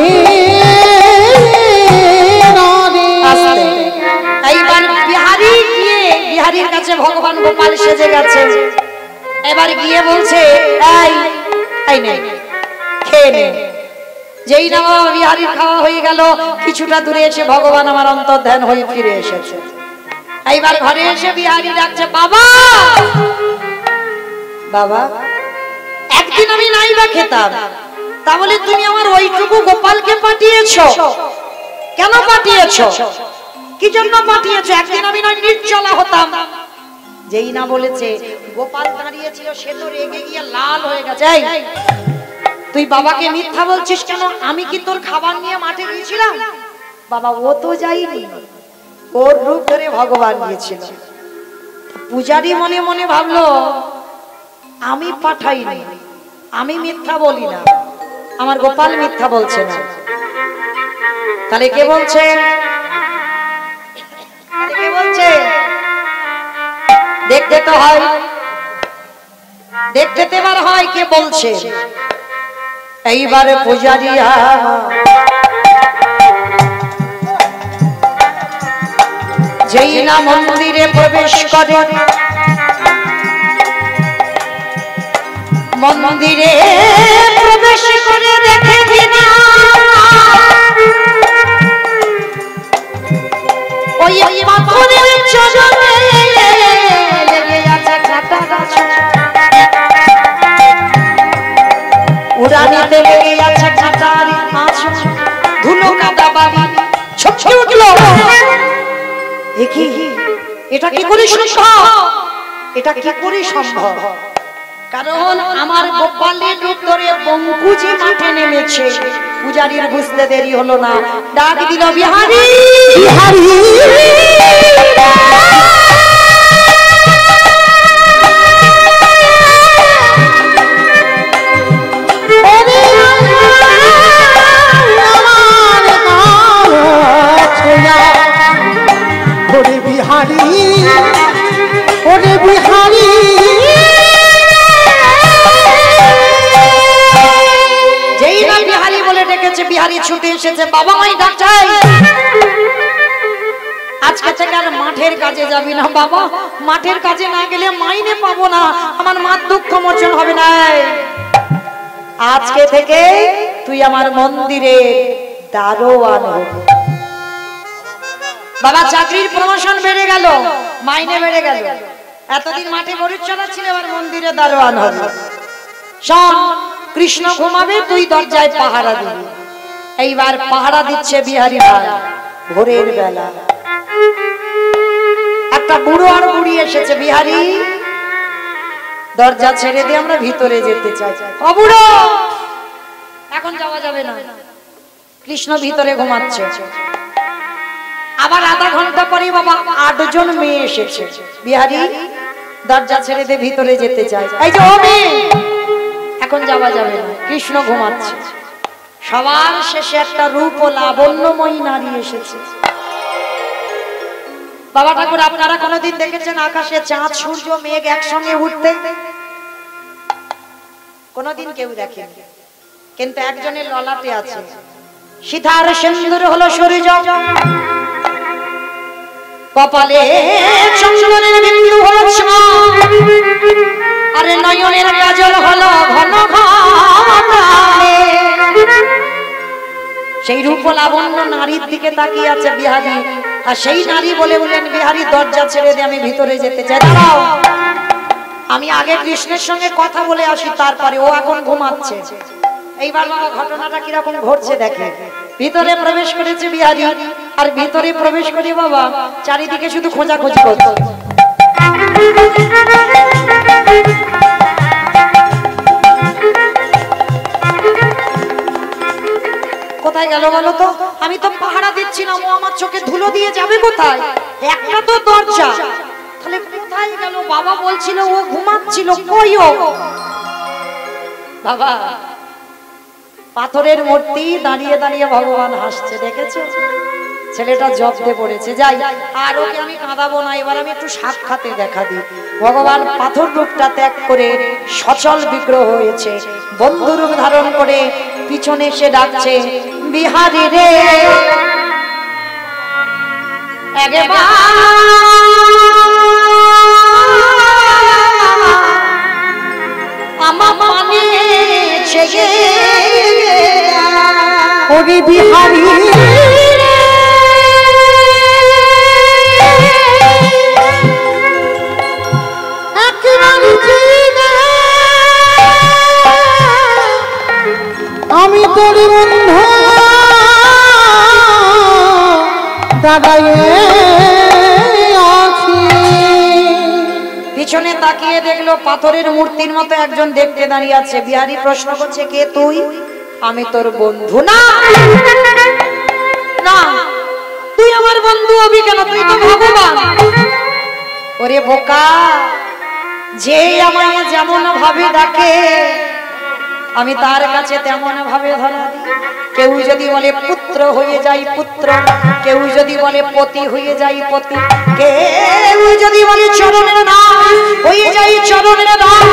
এইবার বিহারী গিয়ে বিহারীর কাছে ভগবান গোপাল সেজে গেছে। এবার গিয়ে বলছে এই নে খেয়ে নে। যেই না বিহারীর খাওয়া হয়ে গেল, কিছুটা দূরে এসে ভগবান আমার অন্তর্ধান হয়ে ফিরে এসেছে। এইবার ঘরে এসে বিহারী ডাকছে বাবা বাবা, একদিন আমি নাইবা খেতাম, তাহলে তুমি আমার ওইটুকু গোপালকে পাঠিয়েছো, কেন পাঠিয়েছো? কি জন্য পাঠিয়েছো? একদিন আমি নয় নির্জলা হতাম। যেই না বলেছে গোপাল দাঁড়িয়েছিল, সে তো রেগে গিয়ে লাল হয়ে গেছে। তুই বাবাকে মিথ্যা বলছিস কেন? আমি কি তোর খাবার নিয়ে মাঠে গিয়েছিলাম? বাবা ও তো যাইনি, ওর রূপ ধরে ভগবান গিয়েছিল। পূজারি মনে মনে ভাবলো আমি পাঠাইনি, আমি মিথ্যা বলি না, আমার গোপাল মিথ্যা বলছে না। তাহলে কে বলছে? কে বলছে? দেখতে তো হয়, দেখতে তো এবার হয় কে বলছে। এইবারে পূজারিয়া যেই না মন্দিরে প্রবেশ করে, মন্দিরে প্রবেশ করে দেখে কিনা ওই পাথরের চরণে লেগে আছে কাটা গাছ, উড়ানিতে লেগে আছে কাটার মাছ, ধুলো কাদা বালি ছটকে উঠলো। এটা কি করে সম্ভব? এটা কি করে সম্ভব? কারণ আমার গোপালের রূপ ধরে বঙ্কুজি মাঠে নেমেছে। পূজারীর বুঝতে দেরি হলো না, ডাক দিল বিহারী বিহারী। ওরে বিহারী, ওরে বিহারী, যেই না বিহারী বলে ডেকেছে, বিহারী ছুটে এসেছে। বাবা মাই ডাকছে আজকে থেকে আর মাঠের কাজে যাবি না বাবা, মাঠের কাজে না গেলে মাইনে পাবো না, আমার মার দুঃখ মোচন হবে না। আজকে থেকে তুই আমার মন্দিরে দারোয়ান হবি। বাবা চাকরির প্রমোশন বেড়ে গেল, মাইনে বেড়ে গেল। এতদিন মাঠে গরু চড়াচ্ছিল, এবার মন্দিরে দারোয়ান হবে। শোন, কৃষ্ণ ঘুমাবে, তুই দরজায় পাহারা দিবি। এইবার পাহারা দিচ্ছে বিহারী ভাই। ভোরের বেলা একটা বুড়ো আর বুড়ি এসেছে। বিহারী দরজা ছেড়ে দিয়ে আমরা ভিতরে যেতে চাই। ও বুড়ো, এখন যাওয়া যাবে না, কৃষ্ণ ভিতরে ঘুমাচ্ছে। আবার আধা ঘন্টা পরে বাবা 8 জন মেয়ে এসেছে। বিহারী দরজা ছেড়ে দিয়ে ভিতরে যেতে চাই। এই যে ও মেয়ে, এখন যাওয়া যাবে না, কৃষ্ণ ঘুমাচ্ছে। সবার শেষে একটা রূপ ও লাবণ্যময়ী নারী এসেছে। বাবা ঠাকুর, আপনারা কোনোদিন দেখেছেন আকাশে চাঁদ সূর্য মেঘ একসঙ্গে উঠতে? কোনোদিন কেউ দেখেনি, কিন্তু একজনের ললাটে আছে সীতার সিন্দুর হলো সূর্য, কপালে চন্দনের বিন্দু হলো আরে নয়নের কাজল হলো ঘন ঘটালে। সেই রূপ লাবণ্য নারীর দিকে তাকিয়ে আছে বিহারী, আর সেই নারী বলে বলেন বিহারী দরজা ছেড়ে দিয়ে আমি ভিতরে যেতে চাই। দাঁড়াও, আমি আগে কৃষ্ণের সঙ্গে কথা বলে আসি, তারপরে ও এখন ঘুমাচ্ছে। এইবার বাবা ঘটনাটা কিরকম ঘটছে দেখে। ভিতরে প্রবেশ করেছে বিহারী, আর ভিতরে প্রবেশ করে বাবা চারিদিকে শুধু খোঁজাখুঁজি করছে। কোথায় গেল বলো তো? আমি তো পাহারা দিচ্ছিলাম, ও আমার চোখে ধুলো দিয়ে যাবে কোথায়? একটা তো দরজা, তাহলে কোথায় গেল? বাবা বলছিল ও ঘুমাচ্ছিল, কই ও? বাবা পাথরের মূর্তি দাঁড়িয়ে দাঁড়িয়ে ভগবান হাসছে, দেখেছো? ছেলেটা জব্দে পড়েছে। যাই, আর ওকে আমি কাঁদাবো না, এবার আমি একটু সাক্ষাতে দেখা দিই। ভগবান পাথর রূপটা ত্যাগ করে সচল বিগ্রহ হয়েছে, বন্ধু রূপ ধারণ করে পিছনে এসে ডাকছে, বিহারী রে আমার মানে ছেগে ওরে বিহারী আমি তোর বন্ধু দাঁড়াইয়ে আছি। পিছনে তাকিয়ে দেখলো পাথরের মূর্তির মতো একজন দেখতে দাঁড়িয়ে আছে। বিহারী প্রশ্ন করছে, কে তুই? আমি তোর বন্ধু। না না, তুই আমার বন্ধু হবি কেন? তুই তো ভগবান। ওরে বোকা, যে আমায় যেমন ভাবে ডাকে আমি তার কাছে তেমন ভাবে ধরা দিই। কেউ যদি বলে পুত্র হয়ে যাই পুত্র, কেউ যদি বলে পতি হয়ে যাই পতি, কেউ যদি বলে চরণের দাস হয়ে যাই চরণের দাস,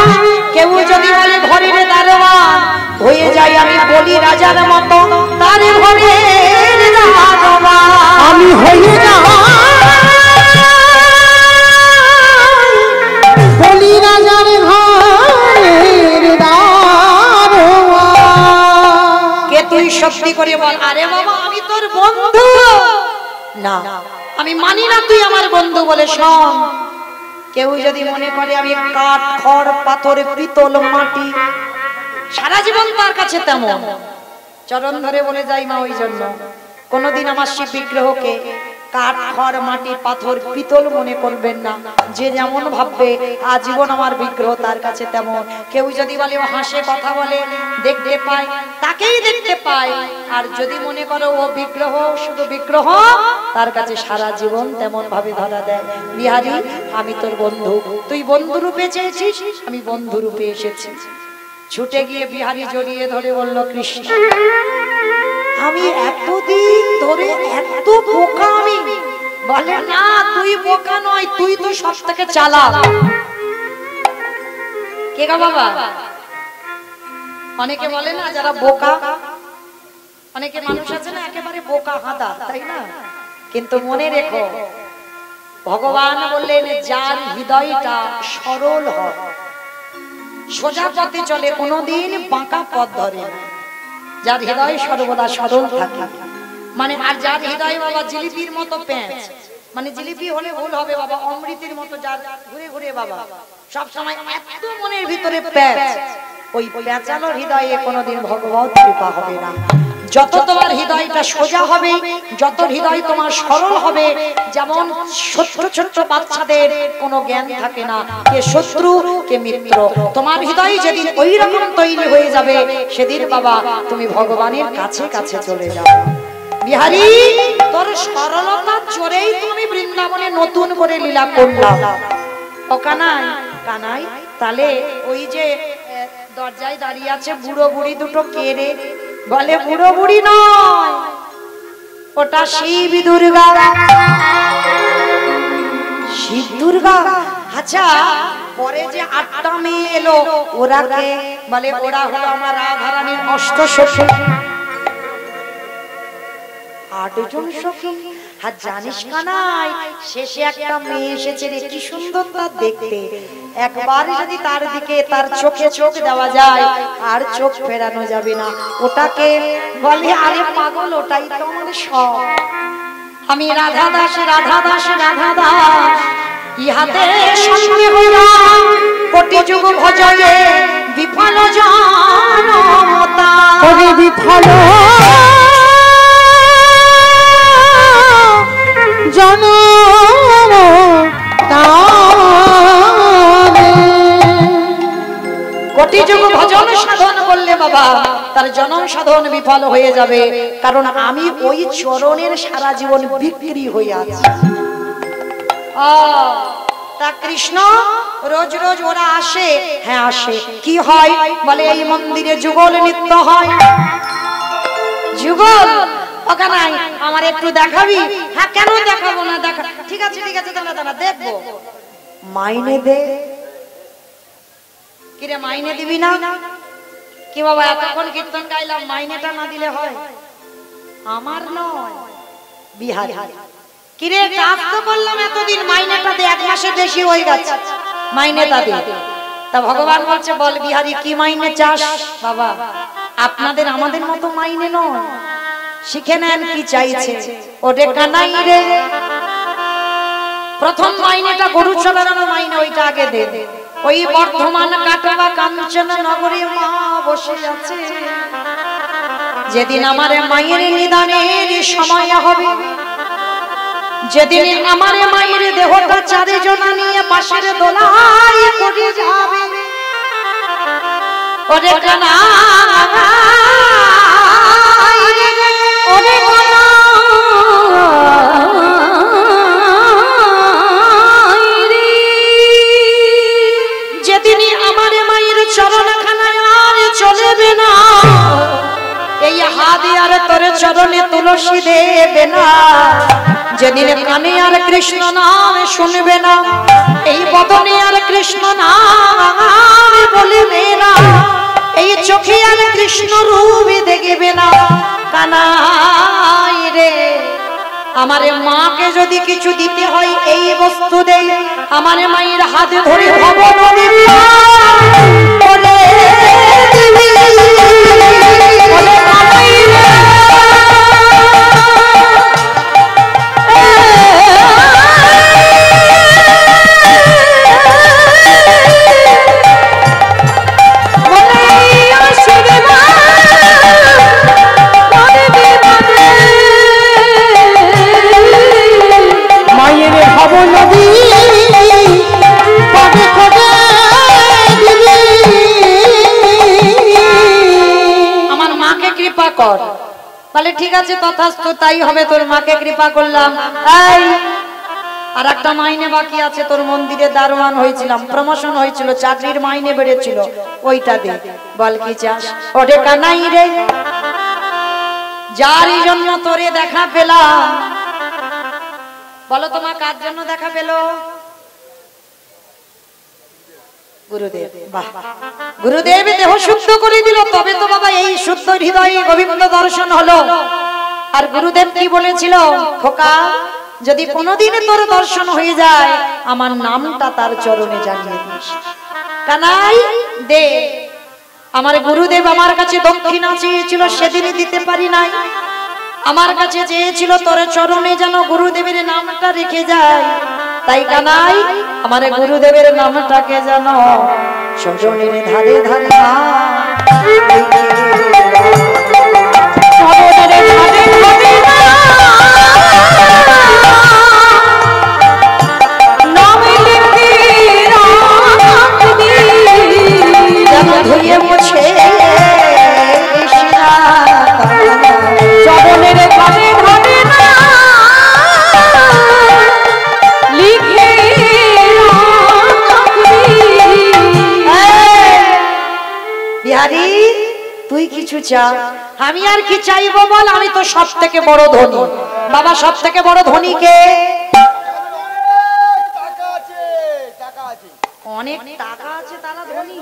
কেউ যদি বলে ঘরের দারোয়ান হয়ে যাই আমি বলি রাজার মতো তার ঘরের দারোয়ান। আমি হয়ে যাই বলি রাজার ঘরের দারোয়ান। কে তুই সত্যি করে বল। আরে বাবা আমি তোর বন্ধু। না, আমি মানি না তুই আমার বন্ধু বলে। শোন, কেউ যদি মনে করে আমি কাঠ খড় পাথর পিতল মাটি সারা জীবন তার কাছে তেমন, চরণ ধরে বলে যাই মা, ওই জন্য কোনদিন আমার শিব বিগ্রহকে কাঠ খড় মাটি পাথর পিতল মনে করবেন না। যে যেমন ভাববে আজীবন আমার বিগ্রহ তার কাছে তেমন। কেউ যদি বলে ও হাসে কথা বলে দেখতে পায়, তাকেই দেখতে পায়। আর যদি মনে করো ও বিগ্রহ শুধু বিগ্রহ, তার কাছে সারা জীবন তেমন ভাবে ধরা দেয়। বিহারী আমি তোর বন্ধু, তুই বন্ধু রূপে চেয়েছিস, আমি বন্ধু রূপে এসেছি। ছুটে গিয়ে বিহারী জড়িয়ে ধরে বলল, কৃষ্ণ আমি এতদিন ধরে এত বোকা আমি। বলে না তুই বোকা নয়, তুই তো সব থেকে চালাক। কে গো বাবা? অনেকে বলে না যারা বোকা, অনেকে মানুষ আছে না একেবারে বোকা হাঁদা, তাই না? কিন্তু মনে রেখো ভগবান বললেন যার হৃদয়টা সরল হয়, সোজা পথে চলে, কোনোদিন বাঁকা পথ ধরে না। যার হৃদয় সর্বদা সরল থাকে, মানে আর যার হৃদয় বাবা জিলিপির মতো প্যাঁচ, মানে জিলিপি হলে ভুল হবে বাবা, অমৃতের মতো যার ঘুরে ঘুরে বাবা সব সময় এত মনের ভিতরে প্যাঁচ, ওই প্যাঁচালো হৃদয়ে কোনোদিন ভগবত কৃপা হবে না। যত তোমার হৃদয়টা সোজা হবে, যত হৃদয় তোমার সরল হবে, যেমন ছোট্ট ছোট্ট বাচ্চাদের কোনো জ্ঞান থাকে না কে শত্রু কে মিত্র, তোমার হৃদয় যেদিন ওই রকম তৈরি হয়ে যাবে সেদিন বাবা তুমি ভগবানের কাছে কাছে চলে যাবে। বিহারী তোর সরলতার জোরেই তুমি বৃন্দাবনে নতুন করে লীলা করলাম। ও কানাই, কানাই তাহলে ওই যে দরজায় দাঁড়িয়ে আছে বুড়ো বুড়ি দুটো কে রে? বলে বুড়ো বুড়ি নয়, ওটা শিব দুর্গা। শিব দুর্গা? আচ্ছা পরে যে 8টা মেয়ে এলো ওরা কে? বলে ওরা হলো আমার রাধারানীর অষ্টসখী। 8 জন সখী। আর জানিস কানাই, শেষে একটা মেয়ে এসেছে রে, কি সুন্দর তার দেখতে। একবার যদি তার দিকে তার চোখে চোখ দেওয়া যায় আর চোখ ফেরানো যাবে না। ওটাকে বলে আরে পাগল, ওটাই তো আমার সব। আমি রাধা দাস, রাধা দাস, রাধা দাস, ইহাতে সঙ্গে হইলাম কোটি যুগ ভজয়ে বিফল জনমতা। ওরে বিফল জনমতা, কোটি যুগ ভজন সাধন করলে বাবা তার জনম সাধন বিফল হয়ে যাবে, কারণ আমি ওই চরণের সারা জীবন বিক্রি হয়ে আছি। তা কৃষ্ণ রোজ রোজ ওরা আসে, হ্যাঁ আসে, কি হয় বলে এই মন্দিরে যুগল নৃত্য হয়। যুগল ওখানে আমার একটু দেখাবি? হ্যাঁ কেন দেখাবো না, দেখা, ঠিক আছে ঠিক আছে, দাঁড়া দাঁড়া দেখবো। মাইনে দে। কিরে মাইনে দিবি না? কি বাবা এতক্ষণ কীর্তন গাইলাম, মাইনেটা না দিলে হয়? আমার নয়, বিহারি। কিরে কাজ তো করলাম এতদিন, মাইনেটা দে, 1 মাসের বেশি হয়ে গেছে, মাইনেটা দে। তা ভগবান বলছে বল বিহারি কি মাইনে চাস? বাবা আপনাদের আমাদের মতো মাইনে নয়, শিখে নেন কি চাইছে। ওরে কানাই রে, প্রথম মাইনেটা গরু চড়ানোর মাইনে, ওইটা আগে দে। ওই বর্ধমান কাটোয়া কাঞ্চন নগরে মা বসে আছে, যেদিন আমার মায়ের নিদানের সময় হবে, যেদিন আমার মায়ের দেহটা 4 জনা নিয়ে পাশের দোলায় পড়ে যাবে, ওরে কানাই রে, ওরে কানাই রে, যেদিন আমার মায়ের চরণখানায় আর চলবে না, এই হাত আর তোর চরণে তুলসী দেবে না, যেদিন কানে আর কৃষ্ণ নাম শুনবে না, এই বদনে আর কৃষ্ণ নাম বলবে না, এই চোখে আর কৃষ্ণ রূপ দেখবে না, কানাই রে আমার মাকে যদি কিছু দিতে হয় এই বস্তু দেই, আমার মায়ের হাতে ধরে ভবন দিবি, বলে দিবি, বলে কানাই রে। মায়ের ভব নদী পাবে খোঁজে দিবি, আমার মাকে কৃপা কর। বলে ঠিক আছে তথাস্তু, তাই হবে, তোর মাকে কৃপা করলাম। এই আর একটা মাইনে বাকি আছে, তোর মন্দিরে দারোয়ান হয়েছিলাম, প্রমোশন হয়েছিল, চাকরির মাইনে বেড়েছিল, ওইটা দে। বল কি চাস? ওরে কানাই রে, যারই জন্য তোরে দেখা পেলাম, বলো তোমার কার জন্য দেখা পেল? গুরুদেব। বাহ, গুরুদেব দেহ শুদ্ধ করে দিল, তবে তো বাবা এই শুদ্ধ হৃদয়ে গোবিন্দ দর্শন হলো। আর গুরুদেব কি বলেছিল? খোকা যদি কোনোদিন তোর দর্শন হয়ে যায়, আমার নামটা তার চরণে জানিয়ে দিস। কানাই দে। আমার গুরুদেব আমার কাছে দক্ষিণা চেয়েছিল, সেদিনই দিতে পারি নাই। আমার কাছে চেয়েছিল তোর চরণে যেন গুরুদেবের নামটা রেখে যায়, তাই কানাই আমার গুরুদেবের নামটাকে যেন চরণের ধারে ধারে ধুয়ে মুছে চরণের ধারে ধারে লিখে বিহারি তুই কিছু চা। আমি আর কি চাইবো বল? আমি তো সব থেকে বড় ধনী। বাবা সব থেকে বড় ধনী কে? অনেক টাকা আছে তারা ধনী?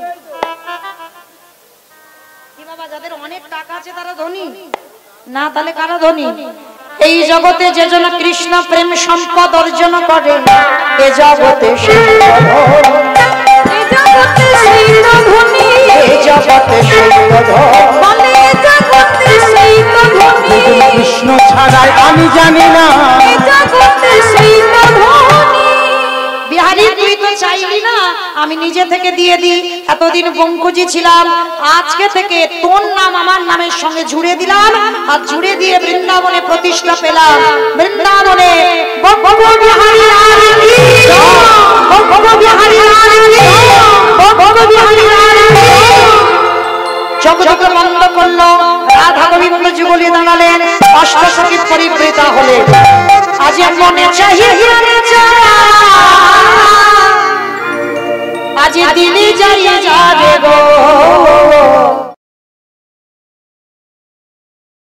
কি বাবা যাদের অনেক টাকা আছে তারা ধনী না? তাহলে কারা ধনী? এই জগতে যে জন কৃষ্ণ প্রেম সম্পদ অর্জন করে এ জগতে সেই কৃষ্ণ ছাড়াই আমি জানি না বিহারি তুই তো চাইলি না আমি নিজে থেকে দিয়ে দিই এতদিন বঙ্কুজি ছিলাম আজকে থেকে তোর নাম আমার নামের সঙ্গে জুড়ে দিলাম আর জুড়ে দিয়ে বৃন্দাবনে প্রতিষ্ঠা পেলাম বৃন্দাবনে বিহারি জগৎকে বন্ধ করলো রাধা গোবিন্দ যুগলে দাঁড়ালেন অষ্টসখী পরিবৃতা হলে আজ মনে চাহিয়ে